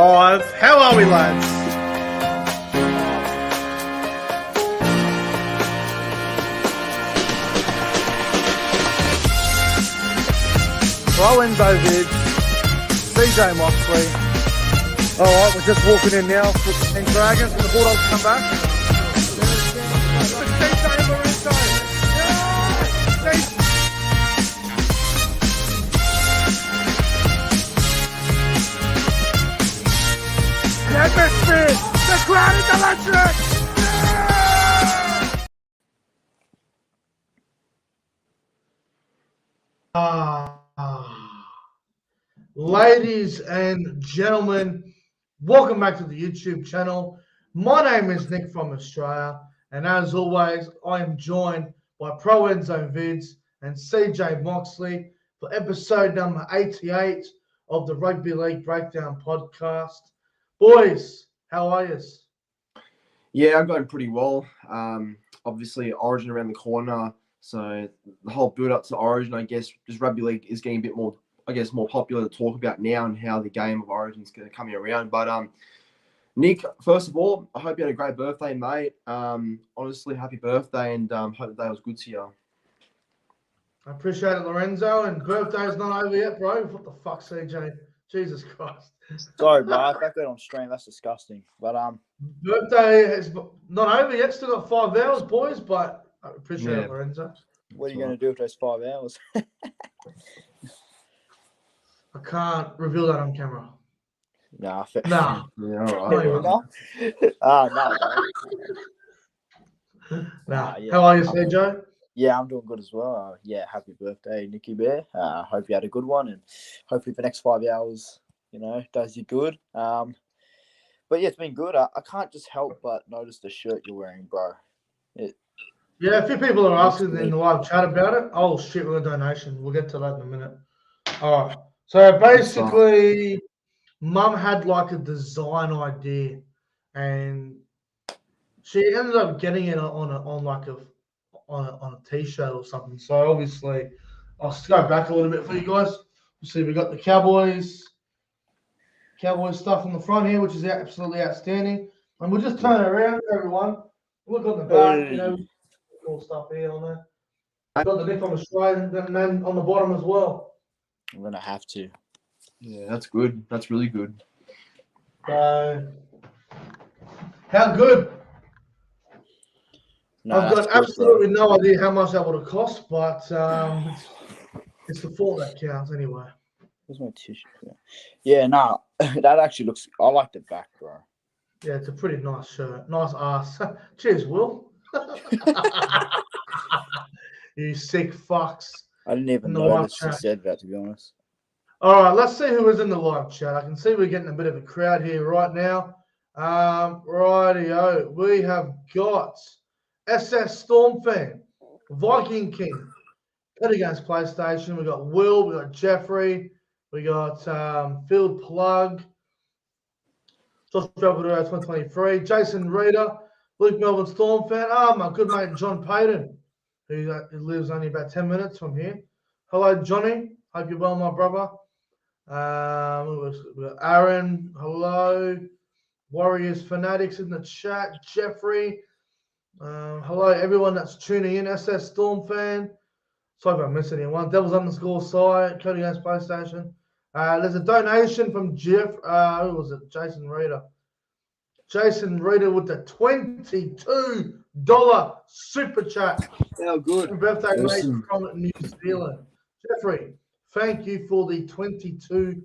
5. How are we, lads? ProEnzo, Vidz, CJ MOXLEY. Alright, we're just walking in now for the Pink Dragons and the Bulldogs come back. The atmosphere! The crowd is electric! Ladies and gentlemen, welcome back to the YouTube channel. My name is Nick from Australia, and as always, I am joined by ProEnzo Vidz and CJ MOXLEY for episode number 88 of the Rugby League Breakdown podcast. Boys, how are you? Yeah, I'm going pretty well. Obviously, Origin around the corner, so the whole build-up to Origin, I guess, just Rugby League is getting a bit more, more popular to talk about now and how the game of Origin is going to come around. But Nick, first of all, I hope you had a great birthday, mate. Honestly, happy birthday, and hope the day was good to you. I appreciate it, Lorenzo, and birthday's not over yet, bro. What the fuck, CJ? Jesus Christ. Sorry, bro. I back that on stream. That's disgusting. But birthday is not over yet. Still got 5 hours, boys. But I appreciate it, Lorenzo. What are you going to do with those 5 hours? I can't reveal that on camera. Nah. Nah. Yeah, all right. No. Nah. Yeah. How are you, CJ? Yeah, I'm doing good as well. Happy birthday, Nicky Bear. Hope you had a good one, and hopefully the next 5 hours, does you good. But yeah, it's been good. I can't just help but notice the shirt you're wearing, bro. Yeah, a few people are asking in the live chat about it. Oh shit, we're a donation. We'll get to that in a minute. All right. So basically, Mum had like a design idea, and she ended up getting it on a t-shirt or something. So obviously, I'll go back a little bit for you guys. You see, we got the Cowboys stuff on the front here, which is absolutely outstanding. And we'll just turn it around, everyone. Look on the back, cool stuff here on there. We've got the Nick from Australia, and then on the bottom as well. I'm gonna have to. Yeah, that's good. That's really good. So, how good? No, I've got absolutely no idea how much that would have cost, but it's the thought that counts anyway. Where's my tissue? Yeah, no, that actually looks. I like the back, bro. Yeah, it's a pretty nice shirt. Nice ass. Cheers, Will. You sick fucks. I didn't even notice you said that, to be honest. All right, let's see who is in the live chat. I can see we're getting a bit of a crowd here right now. Rightio. We have got SS Storm fan, Viking King, Pet Against PlayStation. We got Will, we got Jeffrey, we got Field Plug, Josh Belvedere 2023, Jason Reader, Luke Melbourne Storm fan. My good mate John Payton, who lives only about 10 minutes from here. Hello, Johnny. Hope you're well, my brother. We got Aaron. Hello. Warriors Fanatics in the chat. Jeffrey. Hello, everyone that's tuning in. SS Storm fan. Sorry if I missed anyone. Devils _ site. Cody Against PlayStation. There's a donation from Jeff. Who was it? Jason Reader. Jason Reader with the $22 super chat. How good. Happy birthday, mate, from New Zealand. Jeffrey, thank you for the $22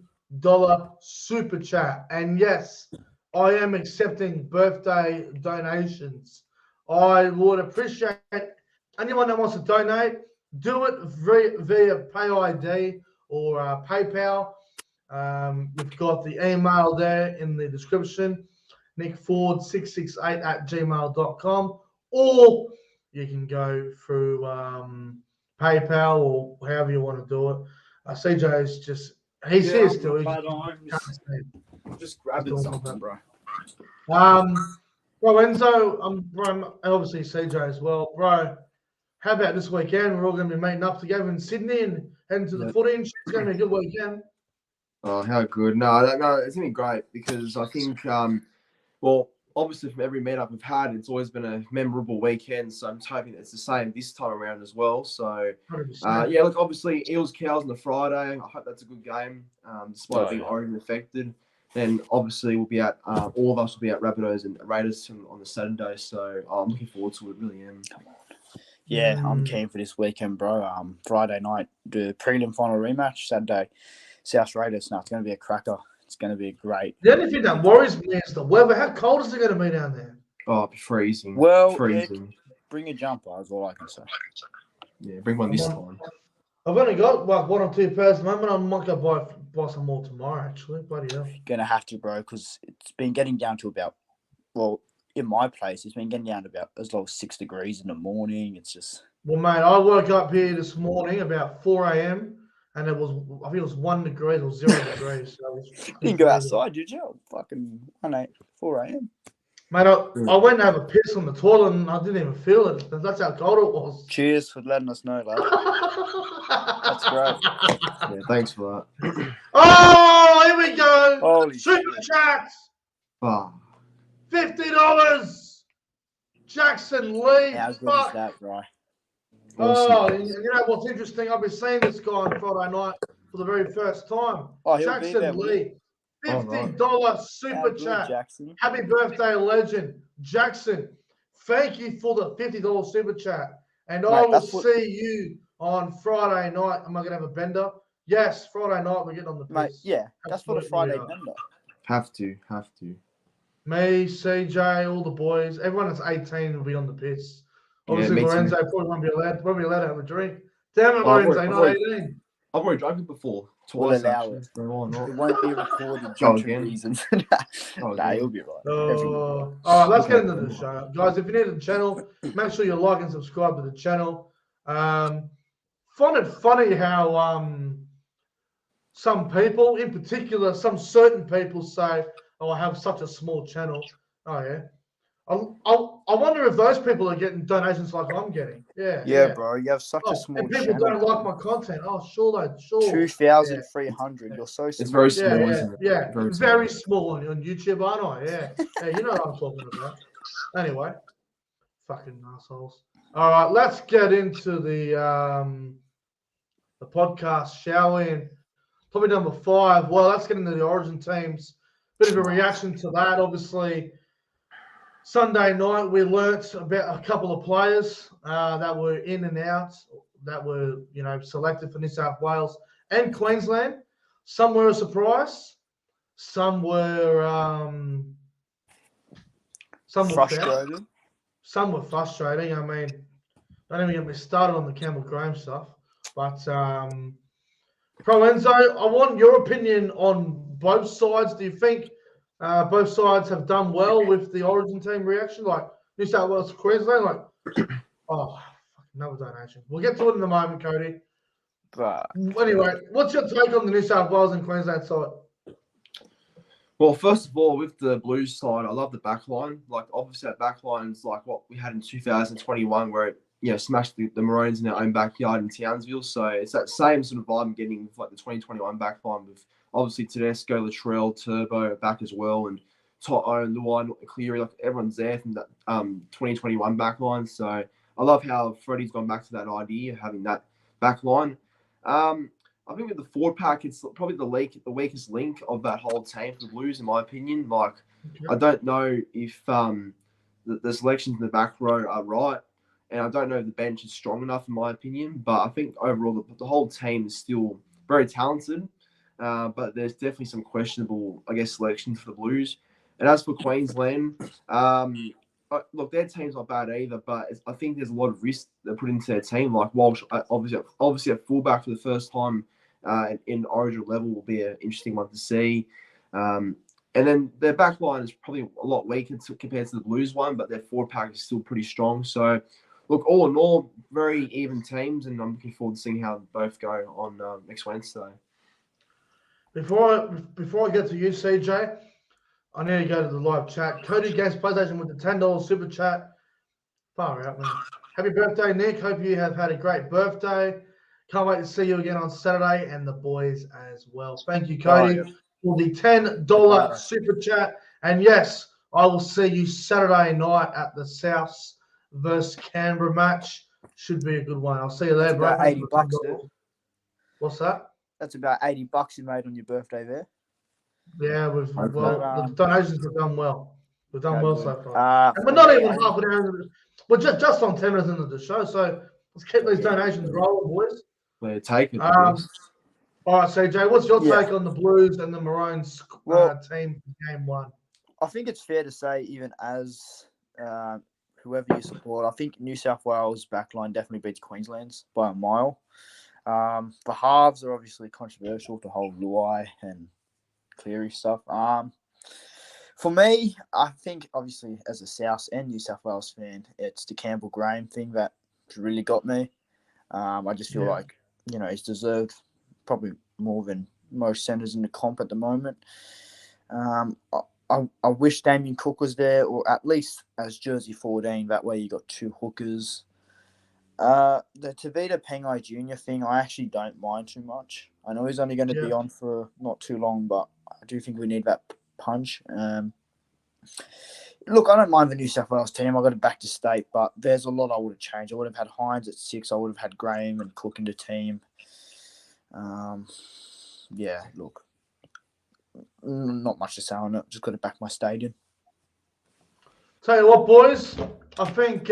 super chat. And yes, I am accepting birthday donations. I would appreciate anyone that wants to donate, do it via PayID or PayPal. We've got the email there in the description, nickford668@gmail.com, or you can go through PayPal or however you want to do it. CJ's he's here still. Just grabbing something, bro. ProEnzo, bro, obviously CJ as well. Bro, how about this weekend? We're all going to be meeting up together in Sydney and heading to the footy. It's going to be a good weekend. Oh, how good! No, it's gonna be great because I think, well, obviously from every meetup we've had, it's always been a memorable weekend. So I'm hoping it's the same this time around as well. So, 100%. yeah, look, obviously Eels Cows on the Friday. I hope that's a good game, despite it being Origin affected. Then obviously we'll be at all of us will be at Rabbitohs and Raiders on the Saturday. So I'm looking forward to it. Really am. Yeah, I'm keen for this weekend, bro. Friday night, the prelim final rematch. Saturday, South Raiders. No, it's going to be a cracker. It's going to be great. The only thing that worries me is the weather. How cold is it going to be down there? Oh, it'll be freezing. Well, freezing. Bring a jumper, is all I can say. Yeah, bring one this time. I've only got like 1 or 2 pairs at the moment. I might go buy some more tomorrow, actually. Bloody hell. Gonna have to, bro, because it's been getting down to about, well, in my place, it's been getting down to about as low as 6 degrees in the morning. It's just. Well, mate, I woke up here this morning about 4 a.m. and I think it was 1 degree or 0 degrees. So you didn't go outside, did you? Fucking 4 a.m. Mate, I went to have a piss on the toilet and I didn't even feel it. That's how cold it was. Cheers for letting us know, lad. That's great. Yeah, thanks for that. Oh, here we go. Holy Super shit. chats. Oh. $50. Jackson Lee. How good is that, bro? Oh, you know what's interesting? I've been seeing this guy on Friday night for the very first time. Oh, he'll Jackson be there, Lee. $50 How super good, chat. Jackson. Happy birthday, legend. Jackson, thank you for the $50 super chat. And Mate, I will see you on Friday night. Am I going to have a bender? Yes, Friday night we're getting on the piss. Mate, yeah, that's for the Friday Absolutely, bender. Have to. Me, CJ, all the boys, everyone that's 18 will be on the piss. Obviously, me Lorenzo too. probably won't be allowed to have a drink. Damn it, Lorenzo, you're not 18. I've already drunk it before. We'll Twice, allow actually. it. So why not? It won't be recorded Go due to again. reasons. Go Nah, again. you'll be right. All right, let's get into the show. Guys, if you're new to the channel, make sure you like and subscribe to the channel. Find it funny how some people, in particular, some certain people say, oh, I have such a small channel. Oh, yeah. I wonder if those people are getting donations like I'm getting. Yeah, bro, you have such a small and people channel. don't like my content. Oh, sure. 2,300. You're so small. It's very small, isn't it? Yeah, Very small on YouTube, aren't I? Yeah, you know what I'm talking about. Anyway, fucking assholes. All right, let's get into the podcast, shall we? And probably number 5. Well, let's get into the Origin teams. Bit of a reaction to that, obviously. Sunday night, we learnt about a couple of players that were in and out, that were, selected for New South Wales and Queensland. Some were a surprise. Some were Frustrated. Some were frustrating. I mean, don't even get me started on the Campbell Graham stuff. But ProEnzo, I want your opinion on both sides. Do you think both sides have done well with the Origin team reaction? Like New South Wales, Queensland, another donation. We'll get to it in a moment, Cody. But Anyway, what's your take on the New South Wales and Queensland side? Well, first of all, with the Blues side, I love the back line. Like, obviously, that back line's like what we had in 2021, where it smashed the Maroons in their own backyard in Townsville. So it's that same sort of vibe I'm getting with like the 2021 back line with obviously Tedesco, Latrell, Turbo back as well, and Toto, Luai, Cleary, like everyone's there from that 2021 back line. So I love how Freddie's gone back to that idea of having that back line. I think with the forward pack, it's probably the weakest link of that whole team for the Blues, in my opinion. Like, I don't know if the selections in the back row are right, and I don't know if the bench is strong enough, in my opinion. But I think overall, the whole team is still very talented, but there's definitely some questionable, selections for the Blues. And as for Queensland, look, their team's not bad either, but I think there's a lot of risk they put into their team. Like Walsh, obviously at fullback for the first time in Origin level will be an interesting one to see. And then their back line is probably a lot weaker compared to the Blues one, but their forward pack is still pretty strong. So, look, all in all, very even teams, and I'm looking forward to seeing how both go on next Wednesday. Before I get to you, CJ, I need to go to the live chat. Cody Games PlayStation with the $10 super chat. Far out, man. Happy birthday, Nick. Hope you have had a great birthday. Can't wait to see you again on Saturday and the boys as well. Thank you, Cody, for the $10 super chat. And yes, I will see you Saturday night at the Souths versus Canberra match. Should be a good one. I'll see you there, bro. About $80 there. What's that? That's about $80 you made on your birthday there. Yeah, the donations have done well. We've done well good. so far. And we're not even half an hour. We're just on 10 minutes into the show, so let's keep these donations rolling, boys. We're taking it. All right, CJ, what's your take on the Blues and the Maroons team for game one? I think it's fair to say, even as whoever you support, I think New South Wales backline definitely beats Queensland's by a mile. The halves are obviously controversial, the whole Luai and Cleary stuff. For me, I think obviously as a South and New South Wales fan, it's the Campbell Graham thing that really got me. I just feel like, he's deserved probably more than most centres in the comp at the moment. I wish Damien Cook was there, or at least as jersey 14. That way you got two hookers. The Tavita Pengai Jr. thing, I actually don't mind too much. I know he's only going to be on for not too long, but I do think we need that punch. Look, I don't mind the New South Wales team. I got it back to state, but there's a lot I would have changed. I would have had Hines at 6. I would have had Graham and Cook in the team. Look, not much to say on it. Just got it back my stadium. Tell you what, boys, I think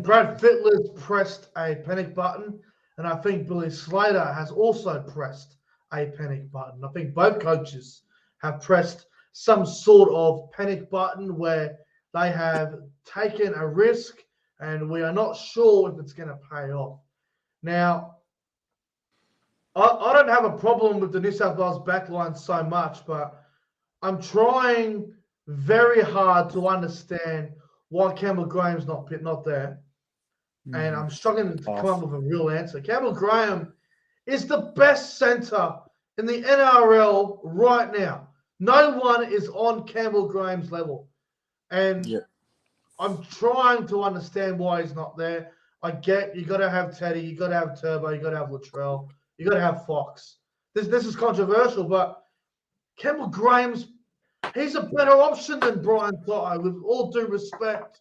Brad Fittler's pressed a panic button, and I think Billy Slater has also pressed a panic button. I think both coaches have pressed some sort of panic button where they have taken a risk and we are not sure if it's going to pay off. Now, I don't have a problem with the New South Wales backline so much, but I'm trying very hard to understand why Campbell Graham's not there. And I'm struggling to come up with a real answer. Campbell Graham is the best centre in the NRL right now. No one is on Campbell Graham's level. And I'm trying to understand why he's not there. I get you got to have Teddy, you got to have Turbo, you got to have Latrell, you got to have Fox. This is controversial, but Campbell Graham's he's a better option than Brian Toto, with all due respect.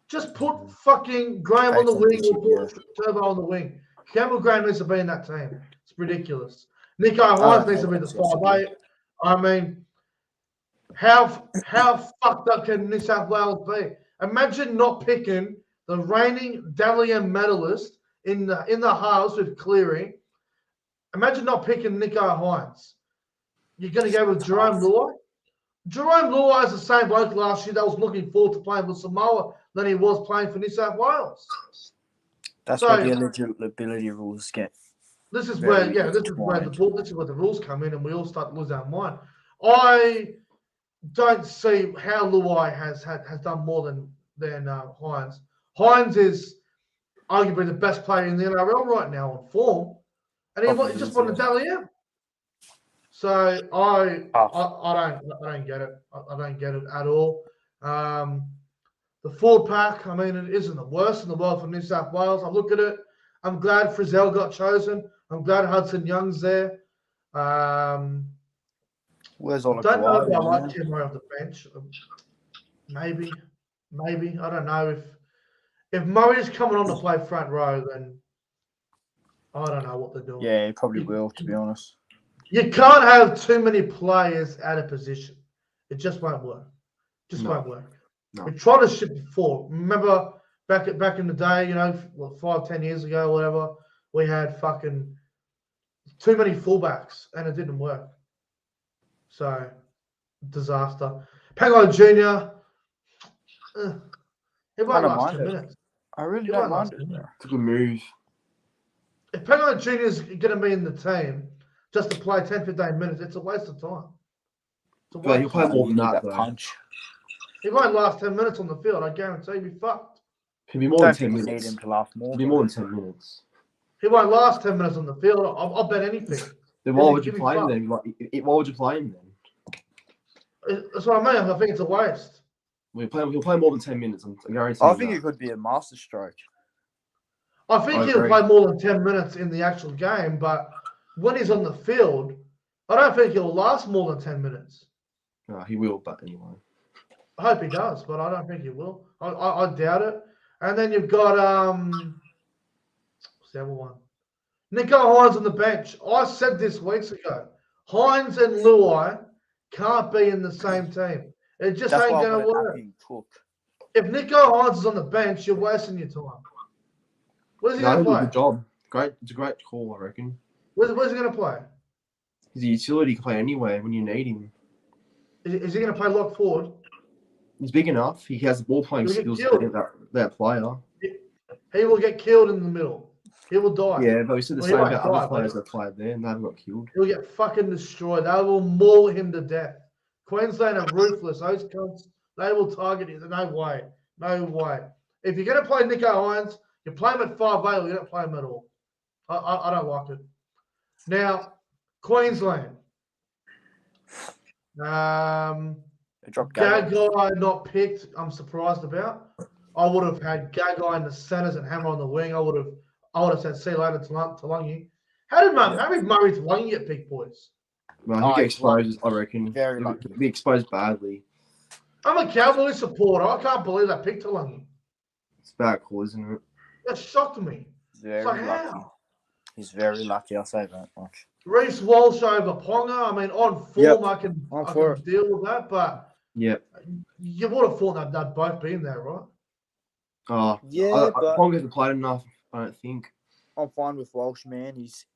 Just put fucking Graham on the wing or put Turbo on the wing. Campbell Graham needs to be in that team. It's ridiculous. Nico Hines needs to be the 5'8". I mean, how fucked up can New South Wales be? Imagine not picking the reigning Dally M medalist in the halves with Cleary. Imagine not picking Nico Hines. You're going to go with Jerome Luai? Jerome Luai is the same bloke last year that was looking forward to playing with Samoa than he was playing for New South Wales. That's where the eligibility rules get. This is where the rules come in, and we all start to lose our mind. I don't see how Luai has done more than Hines. Hines is arguably the best player in the NRL right now on form, and he just won the Dally M. So I don't get it. I don't get it at all. The forward pack, I mean, it isn't the worst in the world for New South Wales. I look at it. I'm glad Frizzell got chosen. I'm glad Hudson Young's there. Where's all I don't know if I like Ken Murray off the bench. Maybe. I don't know if Murray's coming on to play front row, then I don't know what they're doing. Yeah, he probably will, to be honest. You can't have too many players out of position. It just won't work. Won't work. No. We tried this shit before. Remember back in the day, 5-10 years ago, whatever, we had fucking too many fullbacks and it didn't work. So, disaster. Pango Jr. It won't last 10 minutes. I really don't mind it. It's a good move. If Pango Jr. is going to be in the team just to play 10-15 minutes, it's a waste of time. But he'll play more than that, though. Punch. He won't last 10 minutes on the field. I guarantee he'll be fucked. He'll be more than 10 minutes. minutes. Need him to last more. He'll be more than 10 minutes. He won't last 10 minutes on the field. I'll bet anything. Then why would you play him then? Why would you play him then? That's what I mean. I think it's a waste. He'll play more than 10 minutes. I guarantee. I think it could be a masterstroke. I think he'll play more than 10 minutes in the actual game, but when he's on the field, I don't think he'll last more than 10 minutes. He will, but anyway. I hope he does, but I don't think he will. I doubt it. And then you've got what's the other one? Nico Hines on the bench. I said this weeks ago. Hines and Luai can't be in the same team. It just ain't going to work. If Nico Hines is on the bench, you're wasting your time. Where's he going to play? Good job. It's a great call, I reckon. Where's he going to play? He's a utility. He can play anywhere when you need him. Is he going to play lock forward? He's big enough. He has the ball playing skills for that player. He will get killed in the middle. He will die. Yeah, but we said the same about other players that played there and they haven't got killed. He'll get fucking destroyed. They will maul him to death. Queensland are ruthless. Those cunts, they will target him. No way. No way. If you're going to play Nico Hines, you play him at 5'8", or you don't play him at all. I don't like it. Now, Queensland. Gagai not picked, I'm surprised about. I would have had Gagai in the centres and Hammer on the wing. I would have said see you later to Talangi. How did Murray Talangi get picked, boys? Well, he gets exposed, I reckon. Very lucky. He'll be exposed badly. I'm a Cowboys supporter. I can't believe they picked Talangi. It's a bad call, isn't it? That shocked me. Very lucky. How? He's very lucky, I'll say that much. Reece Walsh over Ponga. I mean, on form, I can deal with that, but you would have thought they'd both be in there, right? Oh, yeah, but Ponga hasn't played enough, I don't think. I'm fine with Walsh, man. He's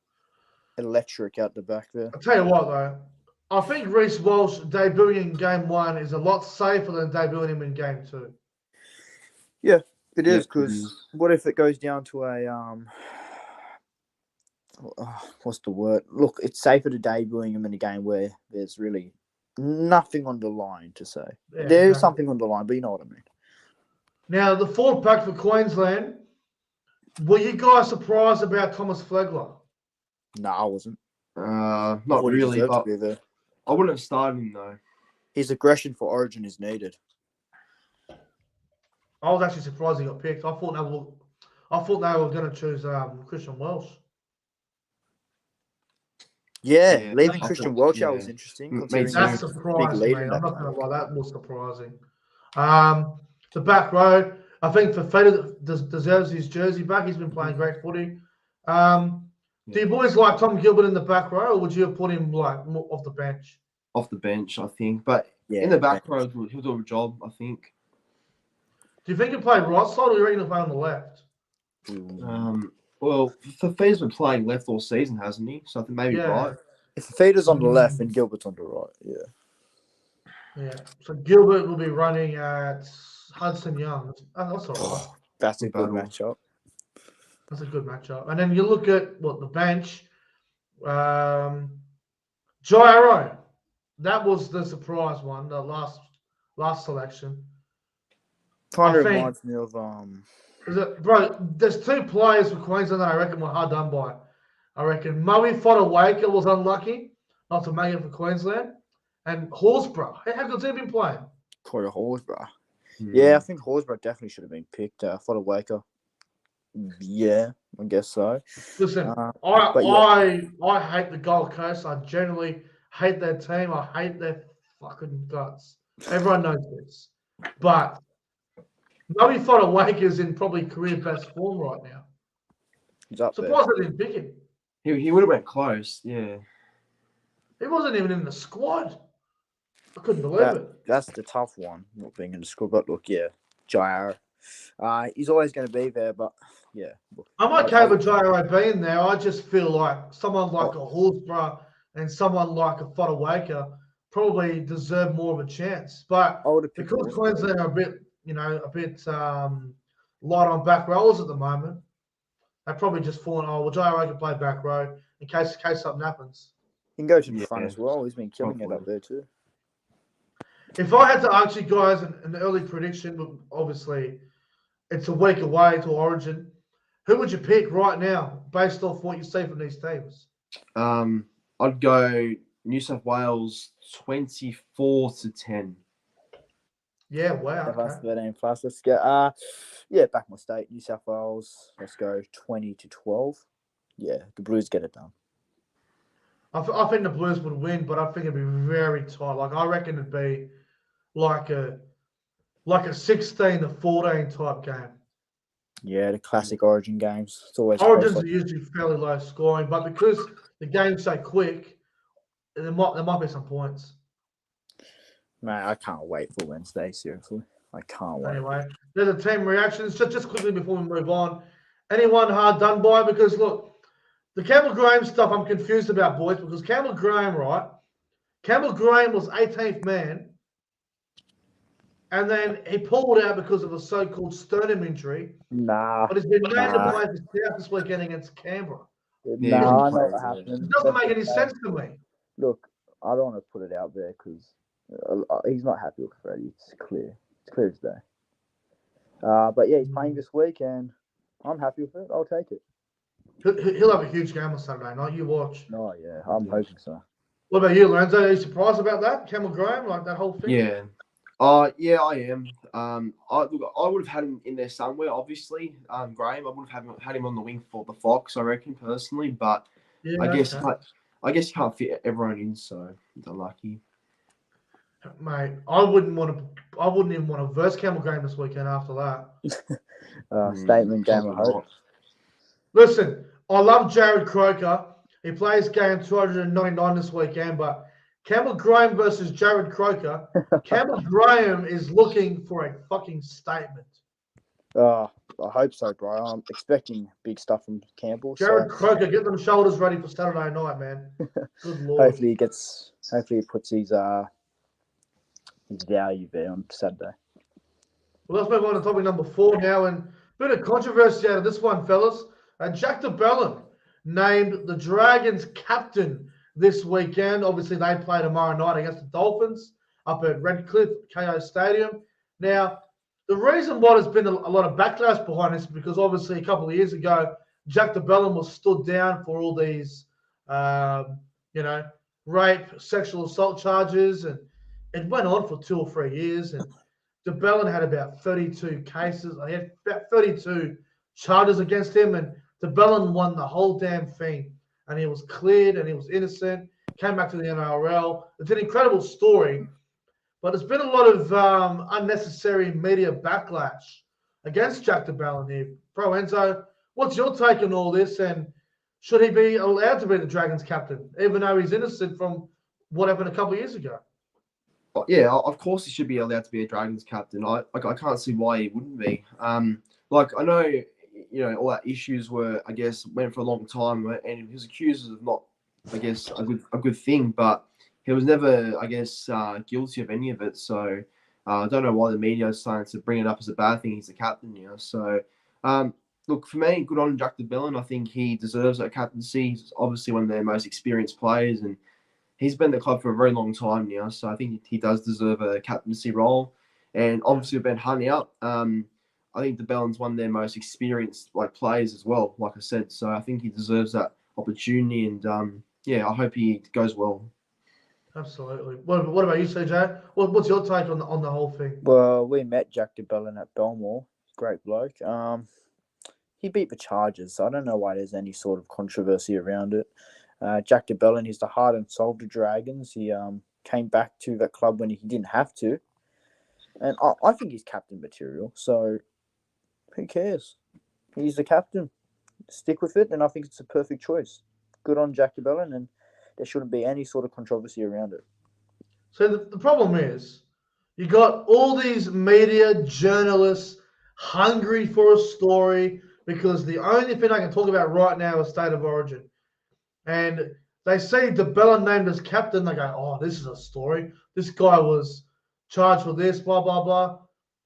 electric out the back there. I'll tell you what, though. I think Reece Walsh debuting in game 1 is a lot safer than debuting him in game 2. Yeah, it is, because what if it goes down to a what's the word? Look, it's safer to debuting him in a game where there's really nothing on the line to say. Yeah, there's something on the line, but you know what I mean. Now, the forward pack for Queensland, were you guys surprised about Thomas Flegler? No, I wasn't. Not really, but I wouldn't have started him, though. His aggression for Origin is needed. I was actually surprised he got picked. I thought they were going to choose Christian Welch. Yeah, leaving Christian Welch out was interesting. That's surprising, mate. I'm not going to lie, that was surprising. The back row, I think Fafita deserves his jersey back. He's been playing great footy. Do you boys like Tom Gilbert in the back row, or would you have put him off the bench? Off the bench, I think. But in the back row, he'll do a job, I think. Do you think he'll play right side, or do you reckon he'll play on the left? Well, Fafita's been playing left all season, hasn't he? So I think maybe right. If Fafita's on the left and Gilbert's on the right, yeah. So Gilbert will be running at Hudson Young. That's all right. That's a good matchup. That's a good matchup. And then you look at the bench. Jairo. That was the surprise one, the last selection. Kind of reminds me of there's 2 players for Queensland that I reckon were hard done by. I reckon Moe Fodawaker was unlucky not to make it for Queensland. And Horsburgh. How good's he been playing? Corey Horsburgh. Yeah, I think Horsburgh definitely should have been picked. Fodawaker. Yeah, I guess so. Listen, I hate the Gold Coast. I generally hate their team. I hate their fucking guts. Everyone knows this. But Moe Fodawaker's in probably career best form right now. He's up there. Surprised they didn't pick him. He would have went close, yeah. He wasn't even in the squad. I couldn't believe it. That's the tough one, not being in the squad. But look, Jair. He's always going to be there, but Look, I'm okay with Jair being there. I just feel like someone like a Horsburgh and someone like a Fodawaker probably deserve more of a chance. But because Queensland are a bit light on back rows at the moment, they probably just thought, Jair can play back row in case something happens. He can go to the front as well. He's been killing it up there too. If I had to ask you guys an early prediction, but obviously it's a week away to Origin, who would you pick right now based off what you see from these teams? I'd go New South Wales 24-10. Yeah, wow. Give us Okay. 13 plus. Let's go. Yeah, back my state, New South Wales. Let's go 20-12. Yeah, the Blues get it done. I think the Blues would win, but I think it'd be very tight. Like I reckon it'd be like a 16-14 type game. Yeah, the classic Origin games. It's always Origins close. are usually fairly low scoring, but because the game's so quick, there might be some points. Man, I can't wait for Wednesday. Seriously, I can't wait. Anyway, there's a team reactions. Just quickly before we move on, anyone hard done by? Because look, the Campbell Graham stuff I'm confused about, boys. Because Campbell Graham, right? Campbell Graham was 18th man, and then he pulled out because of a so-called sternum injury. Nah. But he's been named to play for South this weekend against Canberra. Yeah, Nah, I he know plays, what yeah. happened. It doesn't make any That's sense to me. Look, I don't want to put it out there because he's not happy with Freddie. It's clear. It's clear as day. But yeah, he's playing this week, and I'm happy with it. I'll take it. He'll have a huge game on Saturday night. You watch. Oh yeah, I'm hoping so. What about you, Lorenzo? Are you surprised about that? Campbell Graham, like that whole thing? Yeah. Yeah, I am. I would have had him in there somewhere, obviously. Graham, I would have had him on the wing for the Fox, I reckon, personally. But Yeah, I guess okay. you can't fit everyone in, so it's unlucky. Mate, I wouldn't even want to verse Campbell Graham this weekend after that. Statement game, I Probably hope. not. Listen, I love Jared Croker. He plays game 299 this weekend, but Campbell Graham versus Jared Croker. Campbell Graham is looking for a fucking statement. I hope so, bro. I'm expecting big stuff from Campbell. Jared So Croker, get them shoulders ready for Saturday night, man. Good lord. hopefully he puts his value there on Saturday. Well, let's move on to topic number 4 now, and a bit of controversy out of this one, fellas. And Jack de Belin named the Dragons captain this weekend. Obviously, they play tomorrow night against the Dolphins up at Redcliffe KO Stadium. Now, the reason why there's been a lot of backlash behind this is because obviously a couple of years ago, Jack de Belin was stood down for all these, rape, sexual assault charges, and it went on for 2 or 3 years. And de Belin had about 32 cases. He had about 32 charges against him, and de Belin won the whole damn thing. And he was cleared, and he was innocent. Came back to the NRL. It's an incredible story, but there's been a lot of unnecessary media backlash against Jack de Belin here. ProEnzo, what's your take on all this? And should he be allowed to be the Dragons captain, even though he's innocent from what happened a couple of years ago? Yeah, of course he should be allowed to be a Dragons captain. I can't see why he wouldn't be. I know, all that issues were, I guess, went for a long time, and he was accused of not, I guess, a good thing, but he was never, I guess, guilty of any of it. So I don't know why the media is starting to bring it up as a bad thing. He's the captain now. So look, for me, good on Jack de Belin. I think he deserves that captaincy. He's obviously one of their most experienced players, and he's been at the club for a very long time now. So I think he does deserve a captaincy role. And obviously with Ben Hunt out, I think de Belin's one of their most experienced players as well, like I said. So I think he deserves that opportunity, and I hope he goes well. Absolutely. What about you, CJ? What's your take on the whole thing? Well, we met Jack de Belin at Belmore. Great bloke. He beat the Chargers, so I don't know why there's any sort of controversy around it. Jack de Belin, he's the heart and soul of the Dragons. He came back to that club when he didn't have to. And I think he's captain material, so who cares? He's the captain. Stick with it, and I think it's a perfect choice. Good on Jack de Belin, and there shouldn't be any sort of controversy around it. So the problem is, you got all these media journalists hungry for a story because the only thing I can talk about right now is State of Origin. And they see de Belin named as captain, they go, oh, this is a story. This guy was charged with this, blah, blah, blah.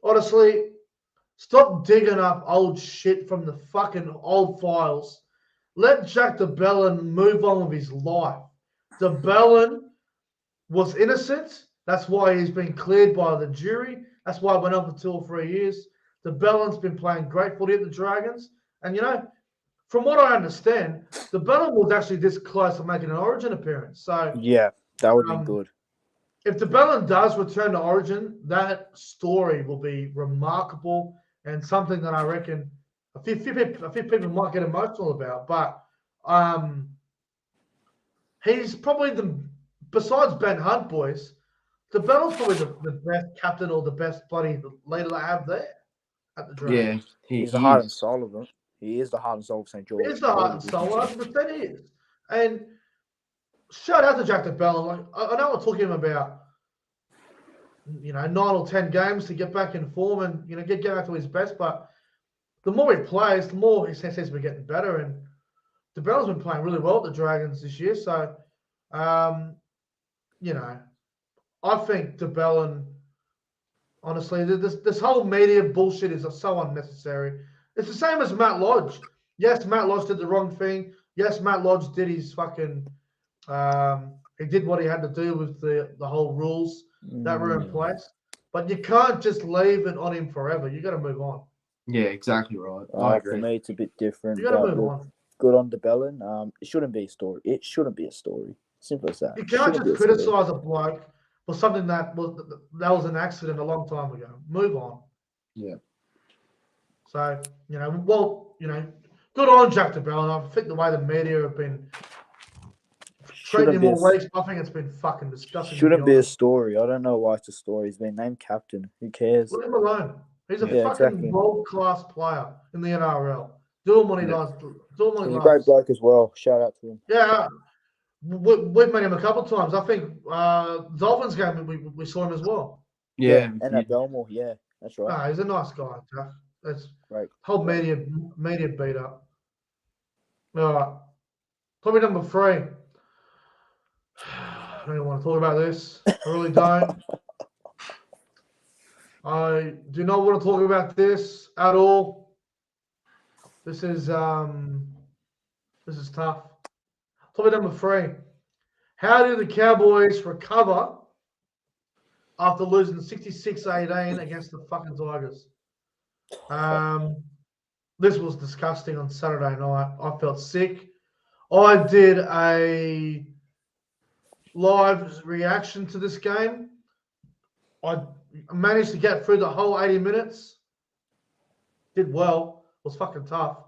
Honestly, stop digging up old shit from the fucking old files. Let Jack de Belin move on with his life. De Belin was innocent. That's why he's been cleared by the jury. That's why it went on for 2 or 3 years. De Belin's been playing great footy at the Dragons. And, from what I understand, de Belin was actually this close to making an Origin appearance. So yeah, that would have been good. if the Belin does return to Origin, that story will be remarkable and something that I reckon a few people might get emotional about. But he's probably besides Ben Hunt, boys, the Belin's probably the best captain or the best bloody leader they have there at the Dragons. Yeah, he's the heart and soul of them. He is the heart and soul of St. George. He is the heart and soul, 100% he is. And shout out to Jack de Belin. Like, I know we're talking about 9 or 10 games to get back in form and get back to his best. But the more he plays, the more his sense we're getting better. And de Belin's been playing really well at the Dragons this year. So, I think de Belin, honestly, this whole media bullshit is so unnecessary. It's the same as Matt Lodge. Yes, Matt Lodge did the wrong thing. Yes, Matt Lodge did his fucking. He did what he had to do with the whole rules that were in place. But you can't just leave it on him forever. You got to move on. Yeah, exactly right. I agree. For me, it's a bit different. You got to move on. Good on de Belin. It shouldn't be a story. It shouldn't be a story. Simple as that. You can't just criticize a bloke for something that was an accident a long time ago. Move on. Yeah. So, good on Jack de Belin. I think the way the media have been treating him all week, I think it's been fucking disgusting. Shouldn't be a story. I don't know why it's a story. He's been named captain. Who cares? Leave him alone. He's a fucking world-class player in the NRL. Doing what he does. He's a great bloke as well. Shout out to him. Yeah. We've met him a couple of times. I think Dolphins game, we saw him as well. Yeah. And at Belmore, yeah. That's right. No, he's a nice guy, Jack. That's right. Whole media beat up. All right. Probably number 3. I don't even want to talk about this. I really don't. I do not want to talk about this at all. This is tough. Topic number 3. How do the Cowboys recover after losing 66-18 against the fucking Tigers? This was disgusting on Saturday night. I felt sick. I did a live reaction to this game. I managed to get through the whole 80 minutes. Did well. It was fucking tough.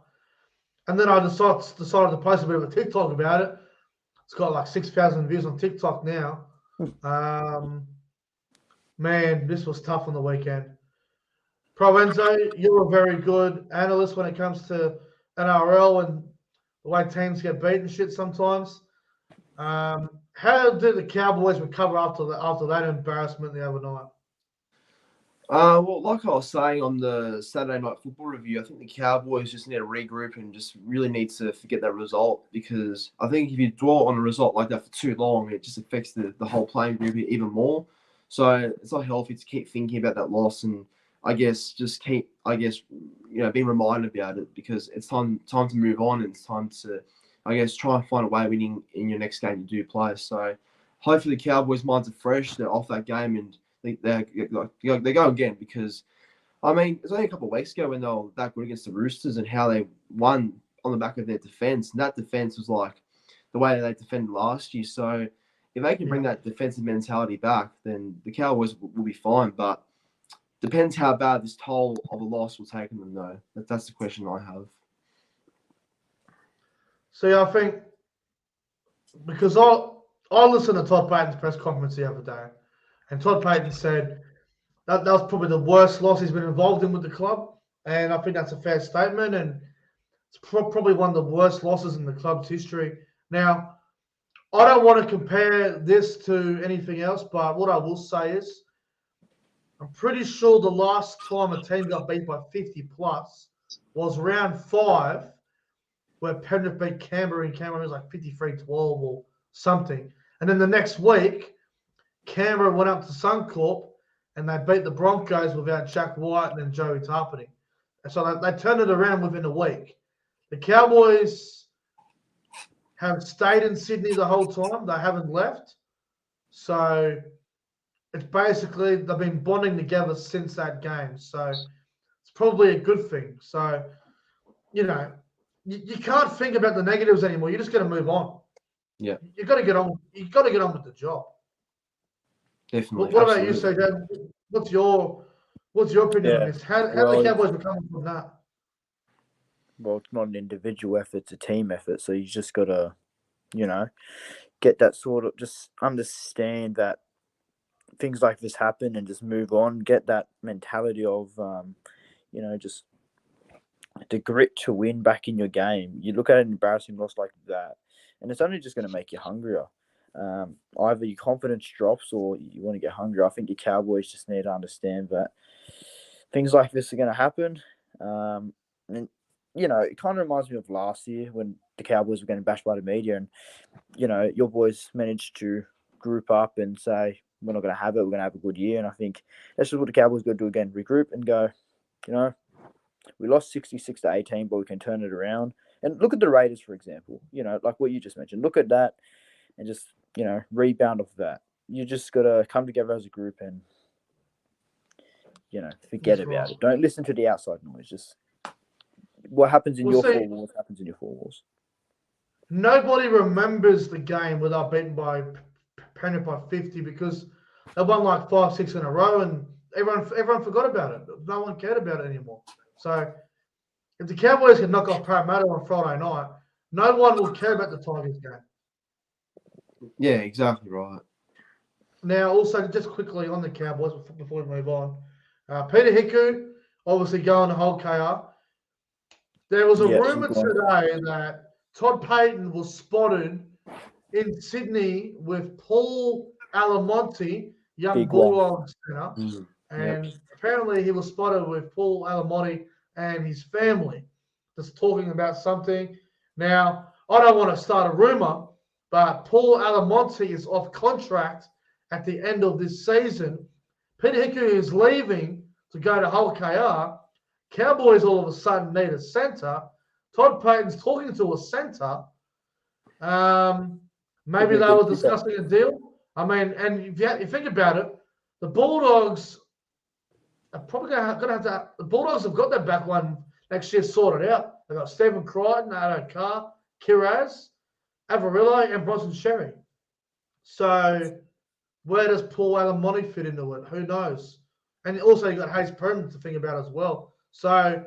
And then I decided to post a bit of a TikTok about it. It's got like 6,000 views on TikTok now. Man, this was tough on the weekend. ProEnzo, you're a very good analyst when it comes to NRL and the way teams get beaten shit sometimes. How did the Cowboys recover after that embarrassment the other night? Well, like I was saying on the Saturday Night Football review, I think the Cowboys just need to regroup and just really need to forget that result, because I think if you dwell on a result like that for too long, it just affects the whole playing group even more. So it's not healthy to keep thinking about that loss, and I guess just keep being reminded about it, because it's time to move on, and it's time to try and find a way of winning in your next game you do play. So hopefully the Cowboys' minds are fresh, they're off that game, and they go again, because I mean, it's only a couple of weeks ago when they were that good against the Roosters and how they won on the back of their defense, and that defense was like the way they defended last year. So if they can bring that defensive mentality back, then the Cowboys will be fine. But depends how bad this toll of a loss will take them, though. That's the question I have. See, I think because I listened to Todd Payton's press conference the other day, and Todd Payton said that was probably the worst loss he's been involved in with the club, and I think that's a fair statement, and it's probably one of the worst losses in the club's history. Now, I don't want to compare this to anything else, but what I will say is I'm pretty sure the last time a team got beat by 50 plus was round 5, where Penrith beat Canberra, and Canberra was like 53-12 or something. And then the next week, Canberra went up to Suncorp and they beat the Broncos without Jack White and then Joey Tarpany. And so they turned it around within a week. The Cowboys have stayed in Sydney the whole time. They haven't left. So it's basically they've been bonding together since that game. So it's probably a good thing. So, you can't think about the negatives anymore. You just got to move on. Yeah. You got to get on. You got to get on with the job. Definitely. What about you, Absolutely. CJ? What's your opinion on Yeah. this? How Well, the Cowboys become from that? Well, it's not an individual effort; it's a team effort. So you just gotta, get that sort of just understand that things like this happen and just move on. Get that mentality of, just the grit to win back in your game. You look at an embarrassing loss like that, and it's only just going to make you hungrier. Either your confidence drops or you want to get hungry. I think the Cowboys just need to understand that things like this are going to happen. And it kind of reminds me of last year when the Cowboys were getting bashed by the media, and your boys managed to group up and say, we're not going to have it. We're going to have a good year. And I think that's just what the Cowboys got to do again: regroup and go, we lost 66-18, but we can turn it around. And look at the Raiders, for example. Like what you just mentioned. Look at that and just, rebound off that. You just got to come together as a group and, forget about it. Don't listen to the outside noise. Just what happens in your four walls happens in your four walls. Nobody remembers the game without beaten by Penrith by 50 because they won like 5-6 in a row and everyone forgot about it. No one cared about it anymore. So if the Cowboys can knock off Parramatta on Friday night, no one will care about the Tigers game. Yeah, exactly right. Now, also, just quickly on the Cowboys before we move on, Peter Hiku obviously going to hold KR. There was a rumour today that Todd Payton was spotted in Sydney with Paul Alamonte, young Bulldogs centre, and apparently he was spotted with Paul Alamonte and his family just talking about something. Now, I don't want to start a rumour, but Paul Alamonte is off contract at the end of this season. Peter Hiku is leaving to go to Hull KR. Cowboys all of a sudden need a centre. Todd Payton's talking to a centre. Maybe they were discussing a deal. I mean, and if you think about it, the Bulldogs are probably going to have to. The Bulldogs have got their back line next year sorted out. They've got Stephen Crichton, Addo Carr, Kiraz, Avarillo, and Bronson Sherry. So where does Paul Alamonte fit into it? Who knows? And also you got Hayes Perman to think about as well. So,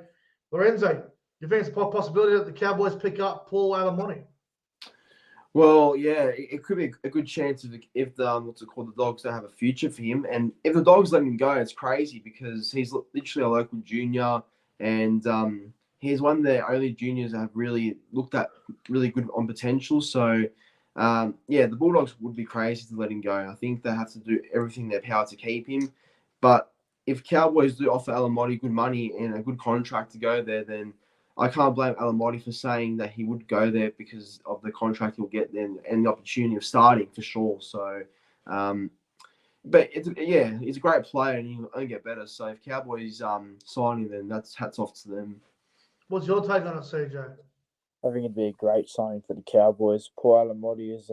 Lorenzo, you think it's a possibility that the Cowboys pick up Paul Alamonte? Well, yeah, it could be a good chance if the Dogs don't have a future for him, and if the Dogs let him go, it's crazy because he's literally a local junior, and he's one of the only juniors that have really looked at really good on potential. So, the Bulldogs would be crazy to let him go. I think they have to do everything in their power to keep him, but if Cowboys do offer Alamonte good money and a good contract to go there, then I can't blame Alamonte for saying that he would go there because of the contract he'll get then and the opportunity of starting for sure. So, but he's a great player and he'll only get better. So if Cowboys sign him, then that's hats off to them. What's your take on it, CJ? I think it'd be a great signing for the Cowboys. Paul Alamonte is,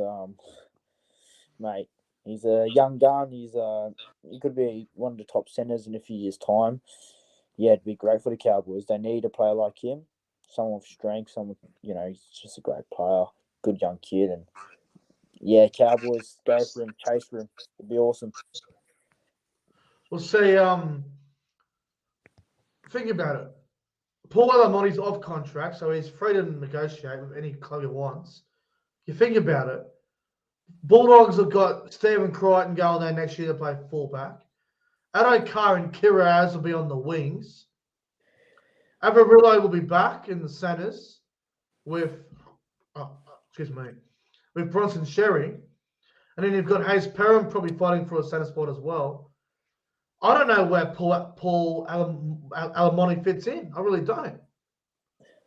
mate. He's a young gun. He could be one of the top centers in a few years' time. Yeah, it'd be great for the Cowboys. They need a player like him, someone with strength, he's just a great player, good young kid. And, yeah, Cowboys, go for him, chase for him. It'd be awesome. We'll see. Think about it. Paul Alamonte's off contract, so he's free to negotiate with any club he wants. You think about it. Bulldogs have got Stephen Crichton going there next year to play fullback. Addo Carr and Kiraz will be on the wings. Avarillo will be back in the centres with Bronson Sherry. And then you've got Hayes Perham probably fighting for a centre spot as well. I don't know where Paul Alamonte fits in. I really don't.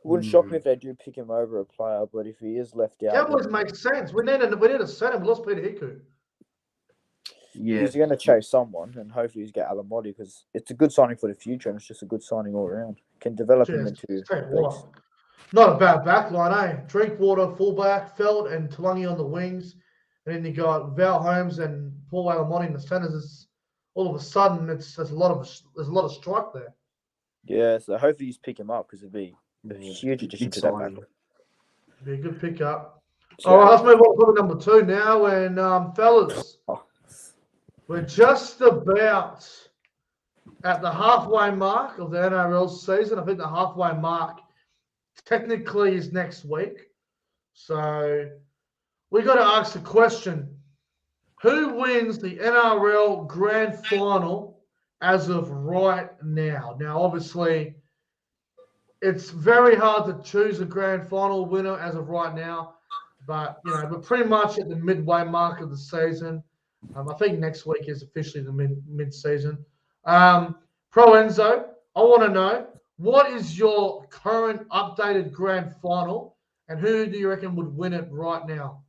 Wouldn't shock me if they do pick him over a player, but if he is left out... Cowboys make sense. We need a centre. We lost Peter Hiku. Yeah. He's going to chase someone, and hopefully he's get Alamonte because it's a good signing for the future, and it's just a good signing all around. Can develop him into... Not a bad back line, eh? Drinkwater, fullback, Felt, and Talangi on the wings. And then you got Val Holmes and Paul Alamonte in the centres. All of a sudden, there's a lot of strike there. Yeah, so hopefully you pick him up because it'd be a huge addition to that back. Be a good pickup. All right, let's move on to number 2 now. And fellas, We're just about at the halfway mark of the NRL season. I think the halfway mark technically is next week. So we got to ask the question, who wins the NRL Grand Final as of right now? Now, obviously, it's very hard to choose a Grand Final winner as of right now. But, we're pretty much at the midway mark of the season. I think next week is officially the mid-season. ProEnzo, I want to know, what is your current updated Grand Final, and who do you reckon would win it right now?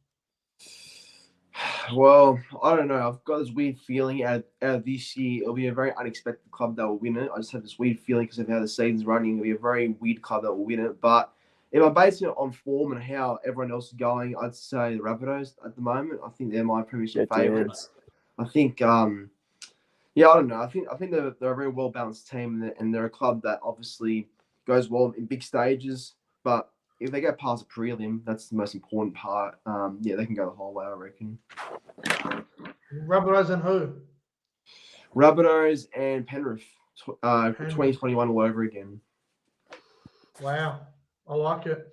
Well, I don't know. I've got this weird feeling out of this year, it'll be a very unexpected club that will win it. I just have this weird feeling because of how the season's running. It'll be a very weird club that will win it. But if I'm basing it on form and how everyone else is going, I'd say the Rabbitohs at the moment. I think they're my premiership favourites. I think, I don't know. I think they're a very well balanced team, and they're a club that obviously goes well in big stages. But if they get past the prelim, that's the most important part. They can go the whole way, I reckon. Rabbitohs and who? Rabbitohs and Penrith. 2021 all over again. Wow. I like it.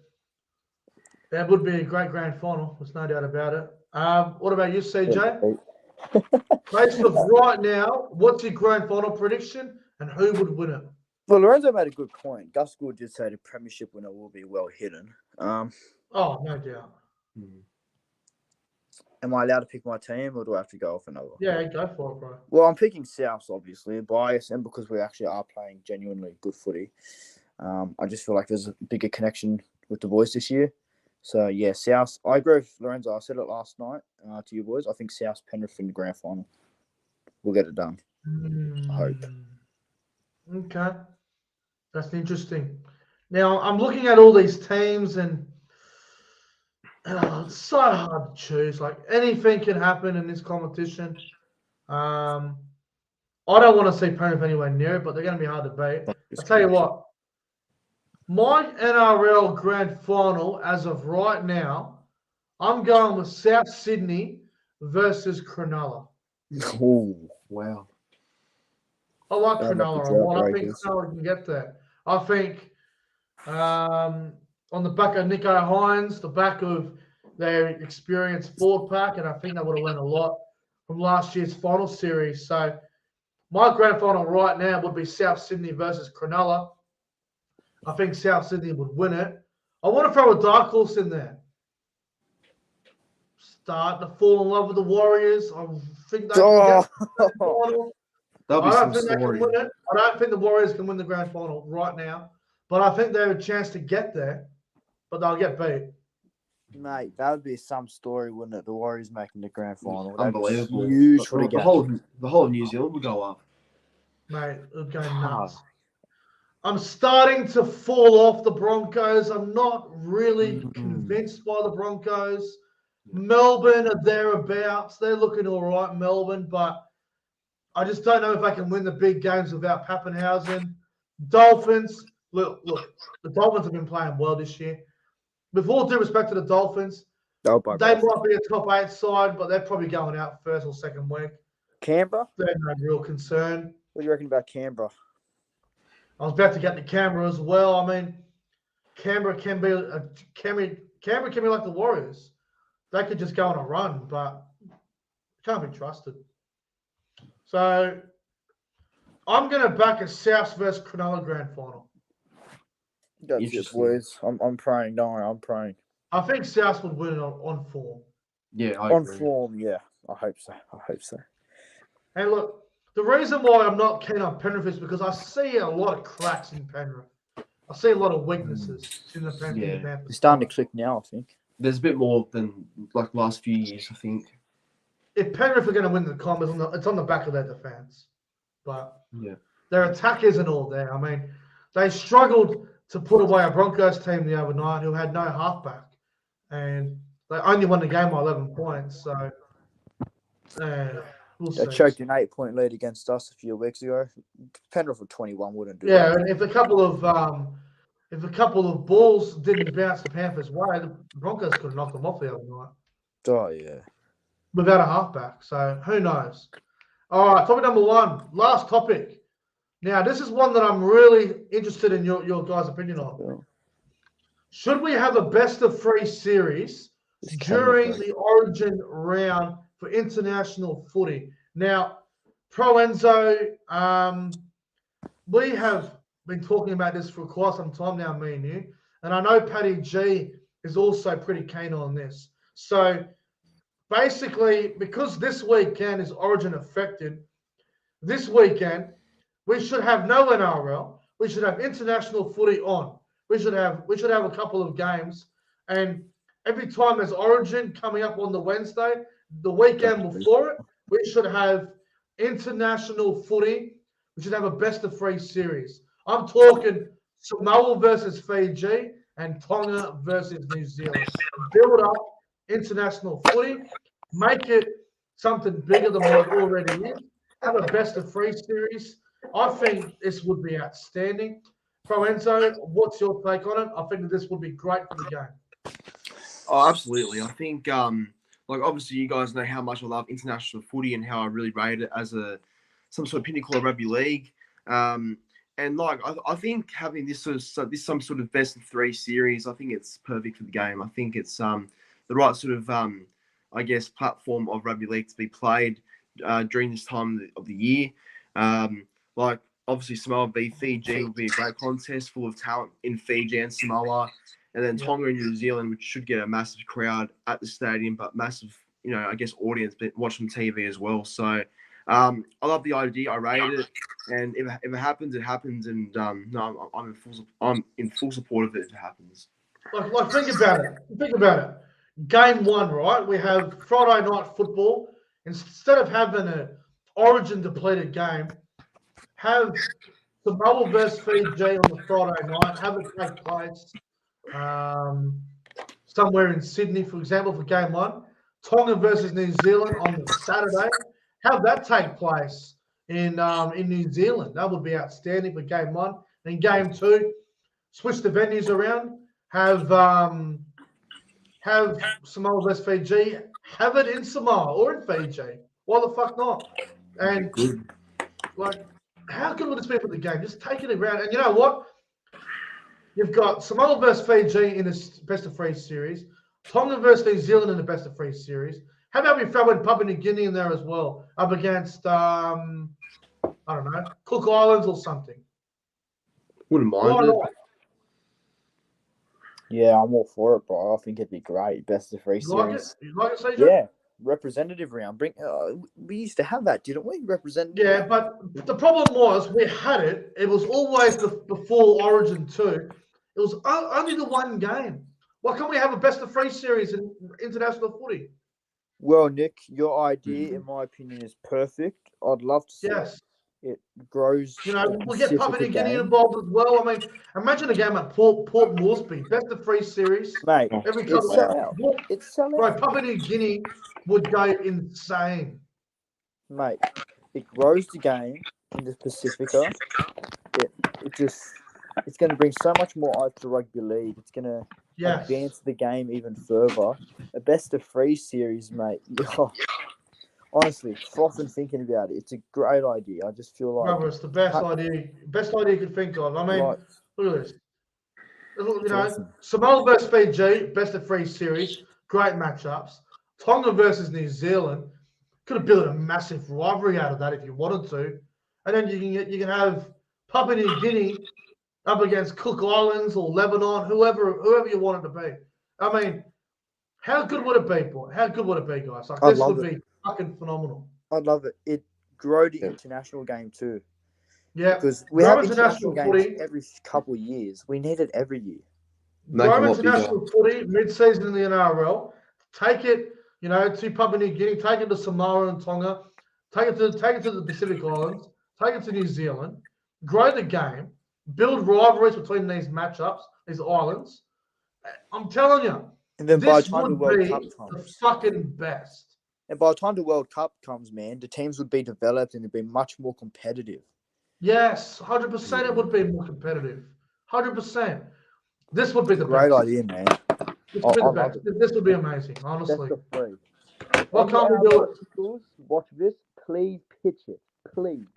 That would be a great Grand Final. There's no doubt about it. What about you, CJ? Based on right now, what's your Grand Final prediction, and who would win it? Well, Lorenzo made a good point. Gus Gould did say the premiership winner will be well hidden. Oh, no doubt. Am I allowed to pick my team, or do I have to go off another? Yeah, go for it, bro. Well, I'm picking Souths, obviously, bias, and because we actually are playing genuinely good footy. I just feel like there's a bigger connection with the boys this year. So, yeah, South. I agree with Lorenzo. I said it last night to you boys. I think South Penrith in the Grand Final. We'll get it done. I hope. Okay. That's interesting. Now, I'm looking at all these teams, and it's so hard to choose. Like, anything can happen in this competition. I don't want to see Penrith anywhere near it, but they're going to be hard to beat. I'll tell you what. My NRL Grand Final, as of right now, I'm going with South Sydney versus Cronulla. Oh, wow. I like Cronulla a lot. I think Cronulla can get there. I think on the back of Nico Hines, the back of their experienced forward pack, and I think they would have learned a lot from last year's final series. So my Grand Final right now would be South Sydney versus Cronulla. I think South Sydney would win it. I want to throw a dark horse in there. Start to fall in love with the Warriors. I think they can get the final. I don't think they can win it. I don't think the Warriors can win the Grand Final right now. But I think they have a chance to get there. But they'll get beat. Mate, that would be some story, wouldn't it? The Warriors making the Grand Final. Unbelievable. Huge for the whole of New Zealand would go up. Mate, it would go nuts. I'm starting to fall off the Broncos. I'm not really convinced by the Broncos. Melbourne are thereabouts. They're looking all right, Melbourne, but I just don't know if they can win the big games without Pappenhausen. Dolphins, look, the Dolphins have been playing well this year. With all due respect to the Dolphins, they might be a top 8 side, but they're probably going out first or second week. Canberra? They're no real concern. What do you reckon about Canberra? I was about to get to Canberra as well. I mean, Canberra can be like the Warriors. They could just go on a run, but can't be trusted. So I'm going to back a South versus Cronulla Grand Final. That's it, boys. I'm praying. Don't worry, I'm praying. I think South would win it on form. Yeah, I on agree. form, yeah. I hope so. And look, the reason why I'm not keen on Penrith is because I see a lot of cracks in Penrith. I see a lot of weaknesses in the Penrith. Yeah. It's starting to click now, I think. There's a bit more than like last few years, I think. If Penrith are going to win the comp, it's on the back of their defence. But yeah, their attack isn't all there. I mean, they struggled to put away a Broncos team the other night who had no halfback. And they only won the game by 11 points. So, we'll see. They choked an 8-point lead against us a few weeks ago. Penrith with 21 wouldn't do that. Yeah, and if a couple of balls didn't bounce the Panthers' way, the Broncos could have knocked them off the other night. Oh, yeah. Without a halfback. So, who knows? All right, topic number 1. Last topic. Now, this is one that I'm really interested in your guys' opinion on. Should we have a best-of-3 series during the Origin round for international footy? Now, ProEnzo, we have been talking about this for quite some time now, me and you. And I know Paddy G is also pretty keen on this. So, basically, because this weekend is Origin affected, this weekend we should have no NRL. We should have international footy on. We should have a couple of games, and every time there's Origin coming up on the Wednesday, the weekend before it, we should have international footy. We should have a best-of-3 series. I'm talking Samoa versus Fiji and Tonga versus New Zealand. Build up international footy, make it something bigger than what it already is. Have a best-of-3 series. I think this would be outstanding. ProEnzo, what's your take on it? I think that this would be great for the game. Oh, absolutely. I think, obviously you guys know how much I love international footy and how I really rate it as some sort of pinnacle of rugby league. And I think having this some sort of best-of-3 series, I think it's perfect for the game. I think it's the right sort of platform of rugby league to be played during this time of the year. Obviously Samoa v Fiji will be a great contest full of talent in Fiji and Samoa, and then Tonga and New Zealand, which should get a massive crowd at the stadium, but massive, audience watching TV as well. So I love the idea. I rate it, and if it happens, it happens. And I'm in full support of it if it happens. Like think about it. Game 1, right? We have Friday night football. Instead of having an Origin depleted game, have Samoa versus Fiji on the Friday night. Have it take place somewhere in Sydney, for example, for game 1. Tonga versus New Zealand on the Saturday. Have that take place in New Zealand. That would be outstanding for game 1. Then game 2, switch the venues around. Have Samoa versus Fiji. Have it in Samoa or in Fiji. Why the fuck not? And how good would this be for the game? Just take it around. And you know what? You've got Samoa versus Fiji in this best-of-3 series. Tonga versus New Zealand in the best-of-3 series. How about we throw in Papua New Guinea in there as well, up against, I don't know, Cook Islands or something? Wouldn't mind it. Yeah, I'm all for it, bro. I think it'd be great. Best-of-3 series. You like it, CJ? Yeah. Representative round. We used to have that, didn't we? Representative. Yeah, but the problem was we had it. It was always before Origin 2. It was only the one game. Why can't we have a best-of-3 series in international footy? Well, Nick, your idea, in my opinion, is perfect. I'd love to see it grows. We'll get Papua New Guinea involved as well. I mean, imagine a game at Port Moresby, best-of-3 series. Mate, it's sell out. Right, Papua New Guinea would go insane. Mate, it grows the game in the Pacifica. It's going to bring so much more eyes to rugby league. It's going to advance the game even further. A best-of-3 series, mate. Honestly, often thinking about it, it's a great idea. I just feel like Brother, it's the best idea you could think of. I mean, look at this. Awesome. Samoa versus Fiji, best-of-3 series, great matchups. Tonga versus New Zealand, could have built a massive rivalry out of that if you wanted to, and then you can have Papua New Guinea up against Cook Islands or Lebanon, whoever you want it to be. I mean, how good would it be, boy? How good would it be, guys? Like, this would be fucking phenomenal. I'd love it. It grow the international game too. Yeah, because we have international games every couple of years. We need it every year. Grow international footy mid-season in the NRL. Take it, to Papua New Guinea. Take it to Samoa and Tonga. Take it to the Pacific Islands. Take it to New Zealand. Grow the game. Build rivalries between these matchups, these islands. I'm telling you, and then by the time the World Cup comes, the fucking best. And by the time the World Cup comes, man, the teams would be developed and it'd be much more competitive. Yes, 100% it would be more competitive. 100%. This would be the great best. idea, man. This would be the best. This would be amazing, honestly. Why can't we do it? Watch this. please pitch it. Please.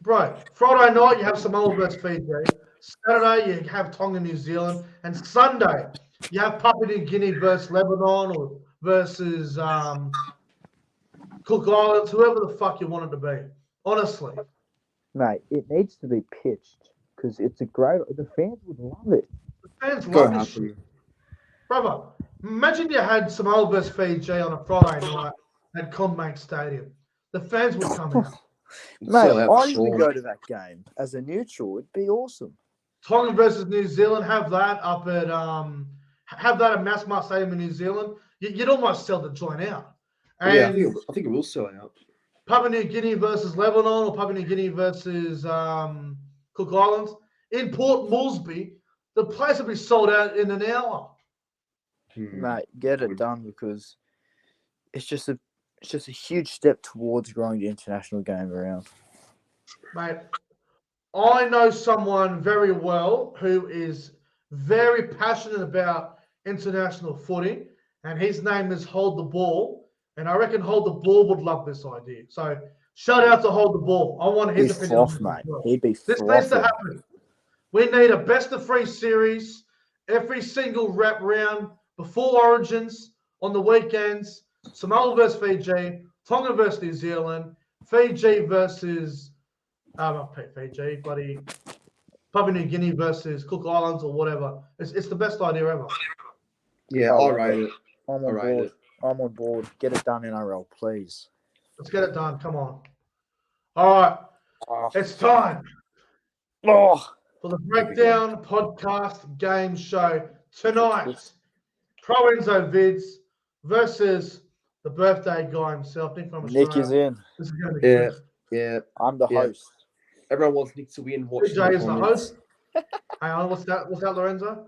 Bro, Friday night you have Samoa versus Fiji. Saturday you have Tonga, New Zealand, and Sunday you have Papua New Guinea versus Lebanon or versus Cook Islands, whoever the fuck you want it to be. Honestly, Mate, it needs to be pitched because it's a great. The fans would love it. the fans Go love this shit. happen. Brother, imagine you had Samoa versus Fiji on a Friday night at Combank Stadium. The fans would come out. Mate, Sell out for I'd even sure. go to that game as a neutral. It'd be awesome. Tonga versus New Zealand, have that up at Masmart Stadium in New Zealand. You'd almost sell the joint out. And Yeah, I think it will sell out. Papua New Guinea versus Lebanon or Papua New Guinea versus Cook Islands in Port Moresby, the place will be sold out in an hour. Mate, get it done because it's just a huge step towards growing the international game around. Mate, I know someone very well who is very passionate about international footy, and his name is Hold the Ball. And I reckon Hold the Ball would love this idea. So shout out to Hold the Ball. I want his opinion on this mate. as well. He'd be This needs to frothing. happen. We need a best of 3 series every single rep round before Origins on the weekends. Samoa versus Fiji, Tonga versus New Zealand, Fiji versus Papua New Guinea versus Cook Islands or whatever. It's the best idea ever. Yeah, I'll rate it. I'm on board. I'm on board. Get it done, NRL, please. Let's get it done. Come on. All right. It's time Oh, for the Breakdown Podcast Game Show tonight. ProEnzo Vidz versus the birthday guy himself, Nick from Australia. Nick is in. This is going to be Yeah, good. yeah. I'm the host. Everyone wants Nick to win. CJ is the host. Hang on, what's that, Lorenzo?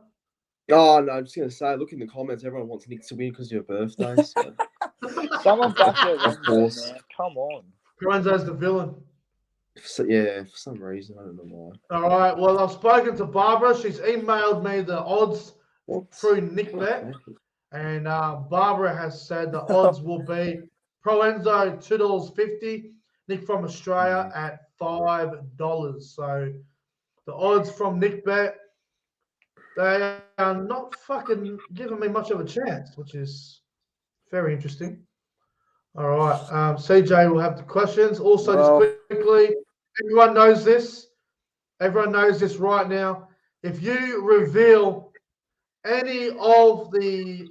Oh, no, I'm just going to say, look in the comments. Everyone wants Nick to win because of your birthday. So. Someone back there, Of course. man. Come on. ProEnzo's the villain. So, yeah, for some reason. I don't know why. All right. Well, I've spoken to Barbara. She's emailed me the odds through NickBet. Okay. And Barbara has said the odds will be ProEnzo $2.50, Nick from Australia at $5. So the odds from NickBet, they are not fucking giving me much of a chance, which is very interesting. All right. CJ will have the questions. Also, just quickly, everyone knows this. Everyone knows this right now. If you reveal any of the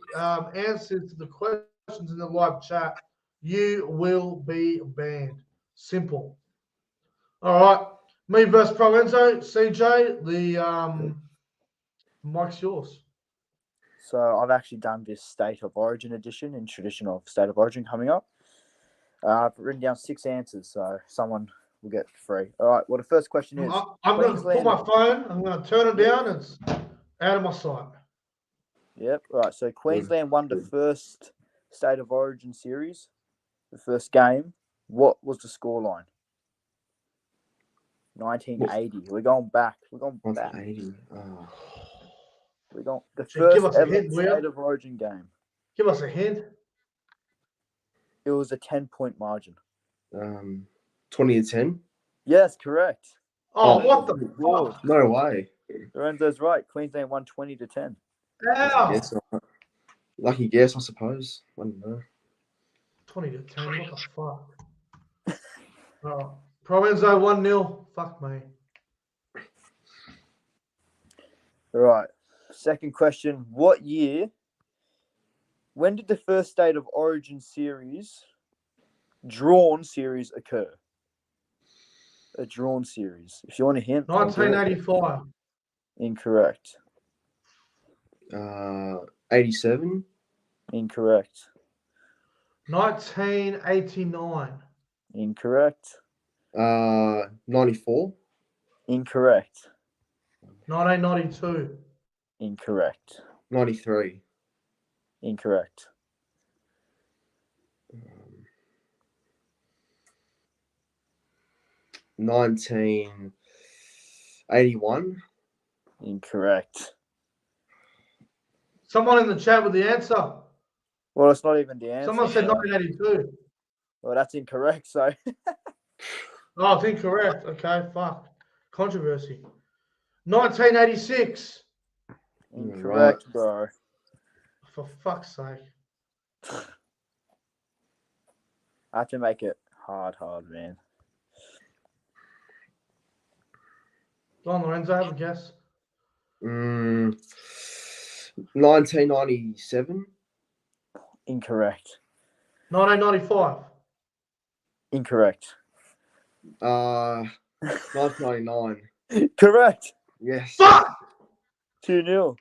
answers to the questions in the live chat, you will be banned. Simple. All right. Me versus ProEnzo. CJ, the mic's yours. So I've actually done this State of Origin edition in tradition of State of Origin coming up. I've written down 6 answers, so someone will get free. All right. Well, the first question is: I'm going to put my phone. I'm going to turn it down. It's out of my sight. Yep. All right. So Queensland won the first State of Origin series, the first game. What was the scoreline? 1980. We're going back. We're going back. 80. Oh. We're going the Give first us a ever hint, will you? State of Origin game. Give us a hint. It was a 10-point margin. 20-10. Yes, correct. Oh, Oh, what the good. fuck? No way. Lorenzo's right. Queensland won 20-10. Ow. Lucky guess, I suppose. I don't know. 20-10. What the fuck? Oh, ProEnzo 1-0. Fuck me. All right. Second question. When did the first State of Origin drawn series occur? A drawn series. If you want a hint. 1985. Incorrect. 87. Incorrect. 1989. Incorrect. 94. Incorrect. 1992. Incorrect. 93. Incorrect. 1981. Incorrect. Someone in the chat with the answer. Well, it's not even the answer. Someone said so 1982. Well, that's incorrect. So Oh, it's incorrect. Okay, fuck. Controversy. 1986. incorrect, bro. For fuck's sake. I have to make it hard, man. Go on, Lorenzo, have a guess. 1997. Incorrect. 1995. Incorrect. 1999. Correct. Yes. Fuck! 2-0.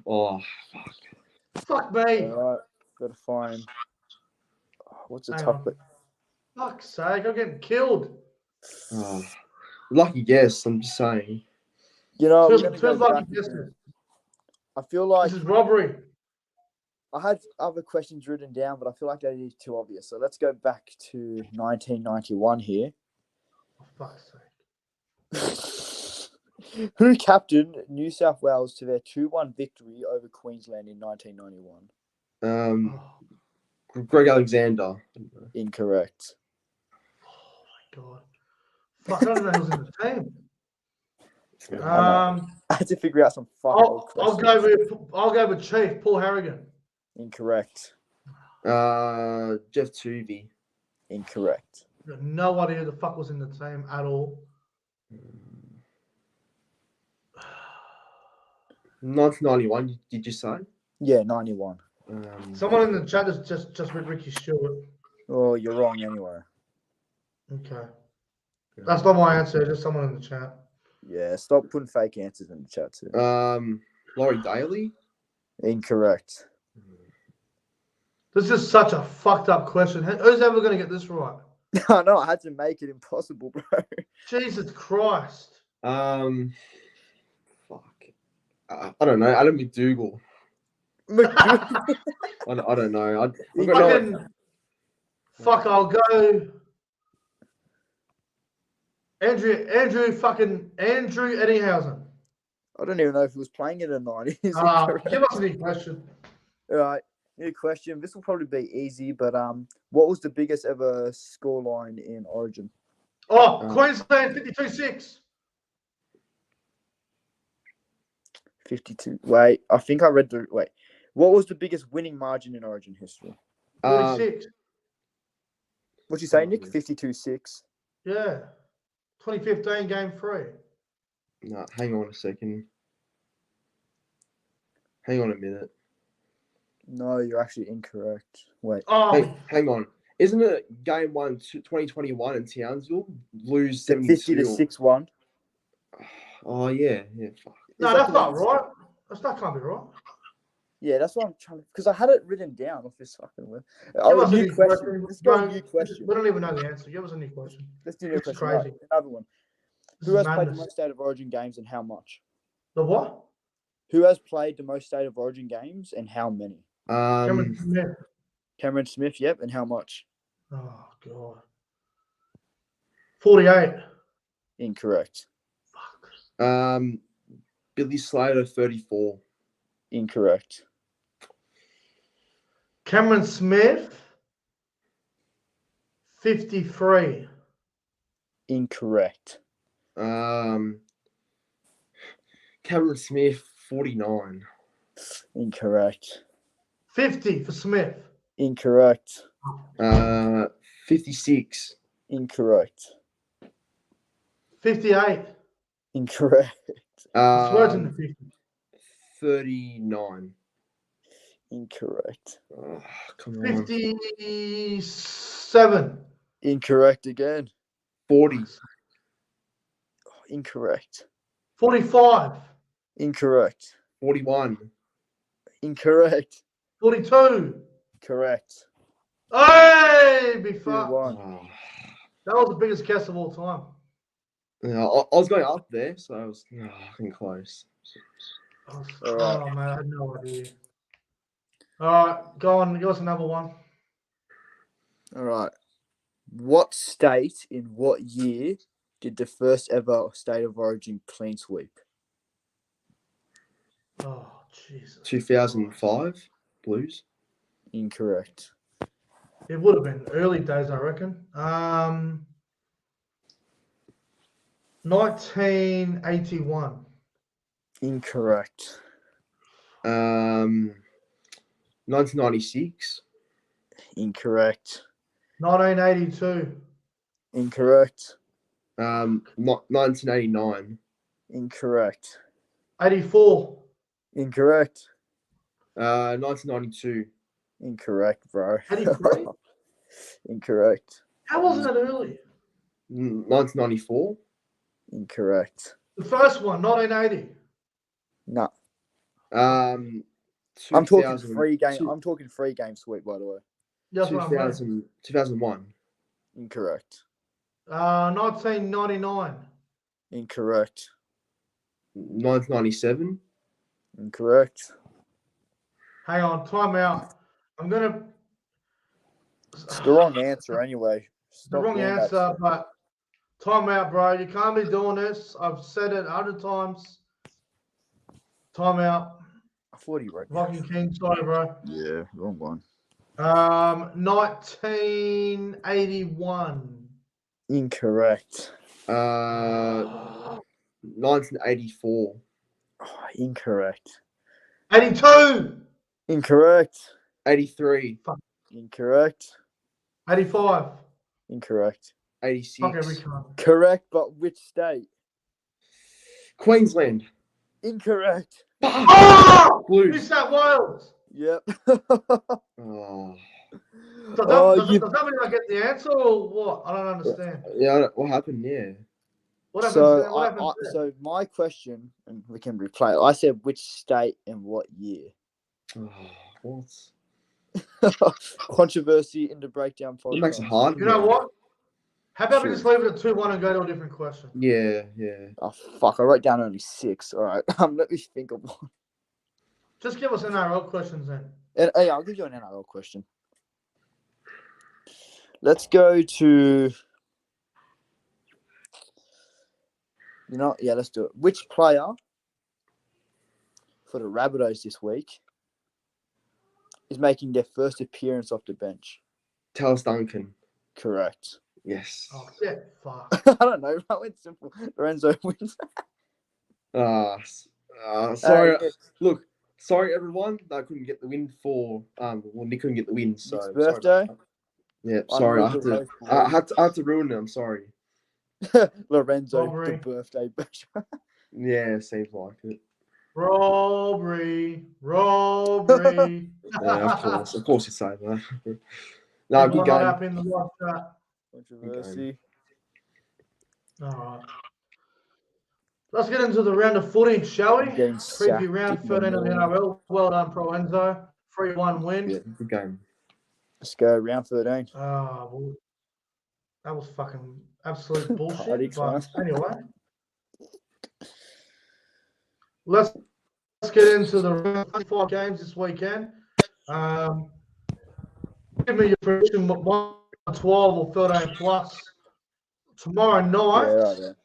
Oh, fuck. Fuck me. All right. Gotta find. What's a Hang tough on. bit? Fuck's sake, I'm getting killed. Oh, lucky guess, I'm just saying. You know, Two we're gonna go lucky back guesses. again. I feel like This is robbery. I had other questions written down, but I feel like they are too obvious. So let's go back to 1991 here. For fuck's sake. Who captained New South Wales to their 2-1 victory over Queensland in 1991? Oh Greg Alexander. Incorrect. my god. Fuck, I don't know who's in the team. I had to figure out some fucking I'll go with Chief Paul Harrigan. Incorrect. Jeff Tuvey. Incorrect. I've got no idea who the fuck was in the team at all. 1991, did you say? Yeah, 91. Someone in the chat has just read Ricky Stewart. Oh, you're wrong anyway. Okay. That's not my answer, just someone in the chat. Yeah, stop putting fake answers in the chat too. Laurie Daly. Incorrect. This is such a fucked up question. Who's ever going to get this right? I know, I had to make it impossible, bro. Jesus Christ. Fuck. I don't know. Adam McDougall. McDougall. I don't know. I've got Fucking, fuck, I'll go. Andrew Eddinghausen. I don't even know if he was playing in the 90s. Give us a new question. All right, new question. This will probably be easy, but what was the biggest ever scoreline in Origin? Queensland 52-6. 52. Wait, I think I read the. Wait, what was the biggest winning margin in Origin history? 46. What'd you say, Nick? 52-6. Yeah. 2015 game 3. No, hang on a second. Hang on a minute. No, you're actually incorrect. Wait. Hang on. Isn't it game 1, 2021 in Townsville? Lose 72. 50-6-1. Oh, yeah. Fuck. No, that's not right. That can't be right. Yeah, that's what I'm trying to. Because I had it written down off this fucking web. Give us a new question. Let's go a new question. We don't even know the answer. Give us a new question. Let's do a new This is question. crazy. Right, another one. This Who is has played the madness. most State of Origin games and how much? The what? Who has played the most State of Origin games and how many? Cameron Smith. Cameron Smith, yep, and how much? Oh, God. 48. Incorrect. Fuck. Billy Slater, 34. Incorrect. Cameron Smith, 53. Incorrect. Cameron Smith, 49. Incorrect. 50 for Smith. Incorrect. 56. Incorrect. 58. Incorrect. I swear it's in the 50. 39. Incorrect. Oh, come on. 57. Incorrect again. 40. Incorrect. 45. Incorrect. 41. Incorrect. 42. Correct. Hey, big fuck. 2-1. Oh. That was the biggest guess of all time. Yeah, I was going up there, so I was fucking close. Oh, All right. man, I had no idea. All right, go on. Give us another one. All right. What state in what year did the first ever State of Origin clean sweep? Oh, Jesus. 2005 Blues. Incorrect. It would have been early days, I reckon. 1981. Incorrect. 1996. Incorrect. 1982. Incorrect. 1989. Incorrect. 84. Incorrect. 1992. Incorrect, bro. 83. Incorrect. How wasn't it early? 1994. Incorrect. The first one, 1980. No. Um, I'm talking 2000 free game. I'm talking free game sweep, by the way. That's what I'm saying. 2001. Incorrect. 1999. Incorrect. 1997. Incorrect. Hang on, time out. I'm gonna. It's the wrong answer anyway. The wrong answer, but time out, bro. You can't be doing this. I've said it 100 times. Time out. I thought he wrote. Fucking King, sorry, bro. Yeah, wrong one. 1981. Incorrect. 1984. Oh, incorrect. 82. Incorrect. 83. Incorrect. 85. Incorrect. 86. Fuck every time. Correct, but which state? Queensland. Incorrect. Oh! New Blues. South Wales. Yep. Oh. Does Oh, that mean I get the answer or what? I don't understand. Yeah, what happened? Yeah. What happens there? What happens there? So my question, and we can replay it. I said which state and what year. Oh, what? Controversy in the breakdown podcast. It makes it hard. You know what? How about we Sure. just leave it at 2-1 and go to a different question? Yeah. Oh fuck! I wrote down only 6. All right, let me think of one. Just give us NRL questions then. And, hey, I'll give you an NRL question. Let's go to. Let's do it. Which player for the Rabbitohs this week is making their first appearance off the bench? Tell us, Duncan. Correct. Yes. Oh, shit. Fuck. I don't know. That went simple. Lorenzo wins. Sorry. Hey, Look, sorry everyone. I couldn't get the win for. Nick couldn't get the win. So Nick's sorry birthday. about that. Yeah, sorry. I had to ruin it. I'm sorry. Lorenzo, Robbery. the birthday bash. Yeah, seems like it. Robbery. Yeah, of course, you say that. No, People good are not game. happy in the live chat. Controversy. All right. Let's get into the round of footy, shall we? Getting sacked Preview round in the 13 of the morning. NRL. Well done, ProEnzo. 3-1 win. Yeah, good game. Let's go round 13. Well, that was fucking absolute bullshit. Party But time. anyway, let's get into the round 5 games this weekend. Give me your prediction, 1-12 or 13 plus. Tomorrow night, Yeah, right there.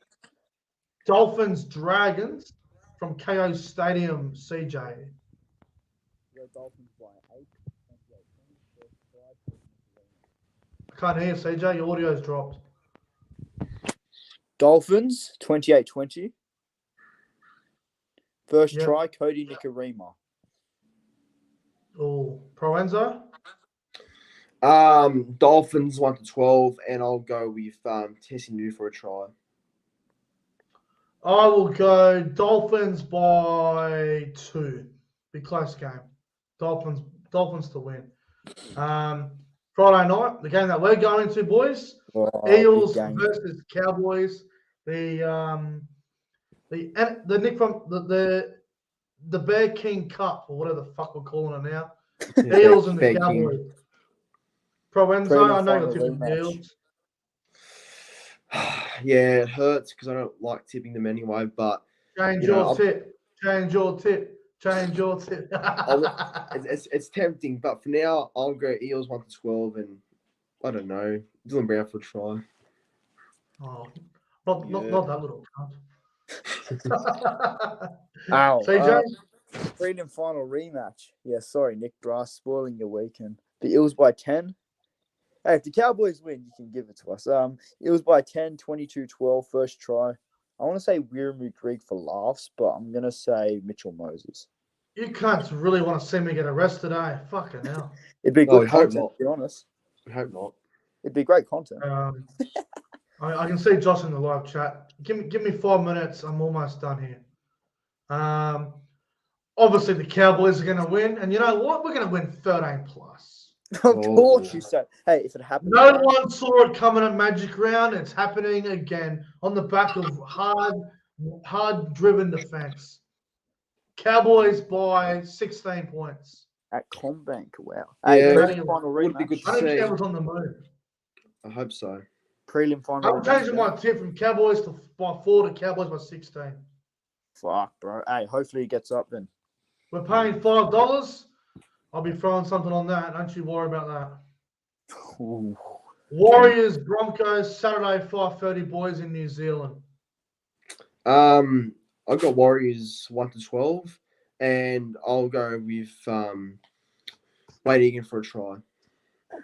Dolphins Dragons from KO Stadium, CJ. Dolphins by 8. I can't hear you, CJ. Your audio's dropped. Dolphins 28-20. First Yep. try, Cody Nikarima. Oh, ProEnzo. Dolphins 1-12, and I'll go with Tessie New for a try. I will go Dolphins by 2. Be close game. Dolphins to win. Friday night, the game that we're going to, boys. Eels versus Cowboys. The Nick from the Bear King Cup, or whatever the fuck we're calling it now. Eels and the Bear Cowboys. King. ProEnzo, I know you're Final tipping the rematch. Eels. Yeah, it hurts because I don't like tipping them anyway. But Change you know, your tip. Change your tip. Change your tip. it's tempting, but for now, I'll go Eels 1-12, and I don't know, Dylan Brown for a try. Oh, not that little cunt. Ow. CJ? Freedom final rematch. Yeah, sorry, Nick Brass, spoiling your weekend. The Eels by 10. Hey, if the Cowboys win, you can give it to us. It was by 10, 22-12, first try. I want to say Wiramu Greek for laughs, but I'm going to say Mitchell Moses. You cunts really want to see me get arrested, eh? Fucking hell. It'd be No, good we hope content, not. to be honest. I hope not. It'd be great content. I can see Josh in the live chat. Give me 5 minutes. I'm almost done here. Obviously, the Cowboys are going to win. And you know what? We're going to win 13 plus. Of course you say. Hey, if it happens. No one saw it coming at Magic Round. It's happening again on the back of hard-driven defense. Cowboys by 16 points. At Combank, wow. Yeah, Hey, would prelim final be rematch. good to I think see. Cowboys on the move. I hope so. Prelim final I'm rematch. changing my tip from Cowboys by 4 to Cowboys by 16. Fuck, bro. Hey, hopefully he gets up then. We're paying $5. I'll be throwing something on that. Don't you worry about that. Ooh. Warriors, Broncos, Saturday 5:30, boys in New Zealand. I've got Warriors 1-12, and I'll go with Wade Egan for a try.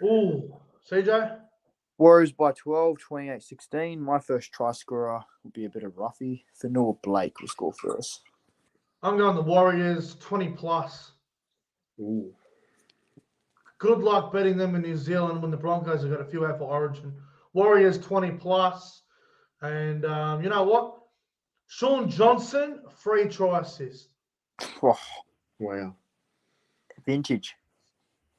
Ooh, CJ? Warriors by 12, 28-16. My first try scorer will be a bit of roughy. Fanua Blake will score for us. I'm going the Warriors 20 plus. Ooh. Good luck betting them in New Zealand when the Broncos have got a few out for Origin. Warriors 20 plus. And you know what? Sean Johnson, free try assist. Oh, Wow. vintage.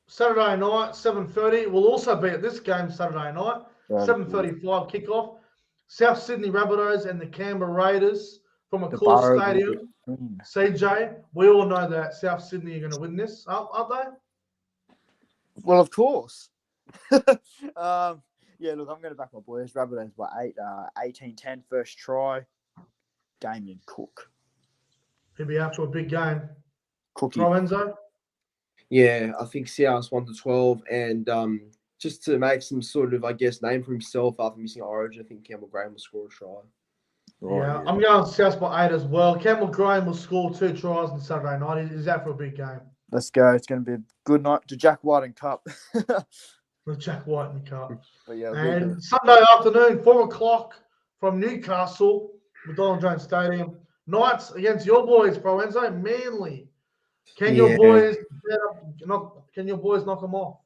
Saturday night, 7:30. We'll also be at this game Saturday night. 7:35 kickoff. South Sydney Rabbitohs and the Canberra Raiders from a The cool Barrow stadium. will be- CJ, we all know that South Sydney are going to win this, aren't they? Well, of course. Yeah, look, I'm going to back my boys. Rabbitohs by 8, 18-10, first try. Damien Cook. He'll be after a big game. Cookie. ProEnzo? Yeah, I think South's 1-12, and just to make some sort of, I guess, name for himself after missing Origin, I think Campbell Graham will score a try. Yeah, I'm going South by 8 as well. Campbell Graham will score 2 tries on Saturday night. He's out for a big game. Let's go. It's going to be a good night to Jack White and Cup. With Jack White in the cup. But yeah, And Sunday afternoon, 4 o'clock from Newcastle, McDonald Jones Stadium. Knights against your boys, ProEnzo, Manly. Can your boys knock them off?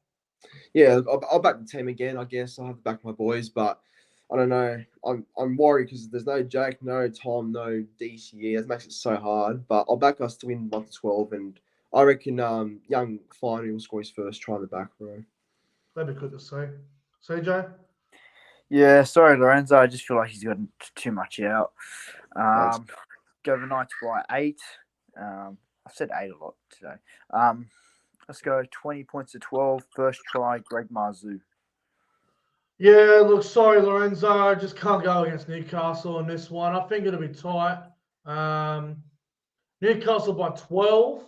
Yeah, I'll back the team again. I guess I'll have to back my boys, but I don't know. I'm worried because there's no Jake, no Tom, no DCE. That makes it so hard. But I'll back us to win 1-12, and I reckon young Finey will score his first try in the back row. That'd be good to see. CJ? yeah, sorry, Lorenzo. I just feel like he's gotten too much out. Go the Knights by 8. I've said 8 a lot today. Let's go 20 points to 12. First try, Greg Marzou. Yeah, look, sorry, Lorenzo. I just can't go against Newcastle on this one. I think it'll be tight. Newcastle by 12.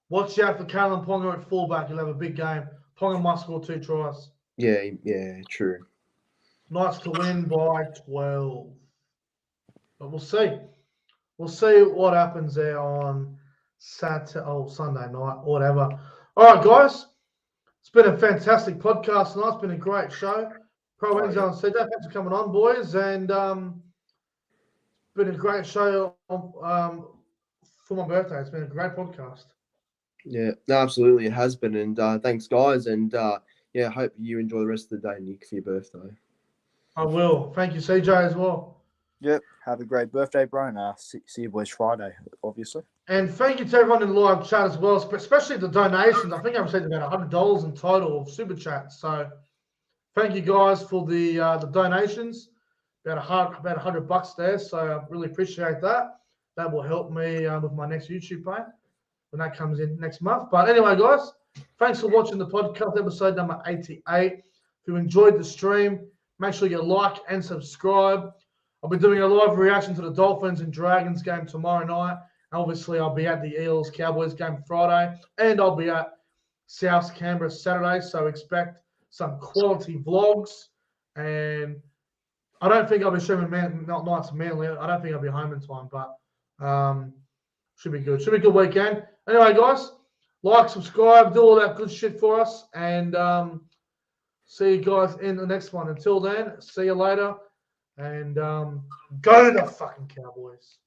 Watch out for Kalen Ponga at fullback. He'll have a big game. Ponga must score 2 tries. Yeah, true. Knights to win by 12. But we'll see. We'll see what happens there on Sunday night, or whatever. All right, guys. It's been a fantastic podcast tonight. It's been a great show. ProEnzo and CJ, thanks for coming on, boys. And it's been a great show for my birthday. It's been a great podcast. Yeah, no, absolutely. It has been. And thanks, guys. And yeah, hope you enjoy the rest of the day, Nick, for your birthday. I will. Thank you, CJ, as well. Yep. Have a great birthday, bro. And see you boys Friday, obviously. And thank you to everyone in the live chat as well, especially the donations. I think I received about $100 in total of super chats. So thank you guys for the donations. About $100 there. So I really appreciate that. That will help me with my next YouTube pay when that comes in next month. But anyway, guys, thanks for watching the podcast episode number 88. If you enjoyed the stream, make sure you like and subscribe. I'll be doing a live reaction to the Dolphins and Dragons game tomorrow night. Obviously, I'll be at the Eels Cowboys game Friday, and I'll be at South Canberra Saturday. So expect some quality vlogs. And I don't think I'll be streaming Knights and Manly. I don't think I'll be home in time, but should be good. Should be a good weekend. Anyway, guys, like, subscribe, do all that good shit for us, and see you guys in the next one. Until then, see you later. And go to the fucking Cowboys.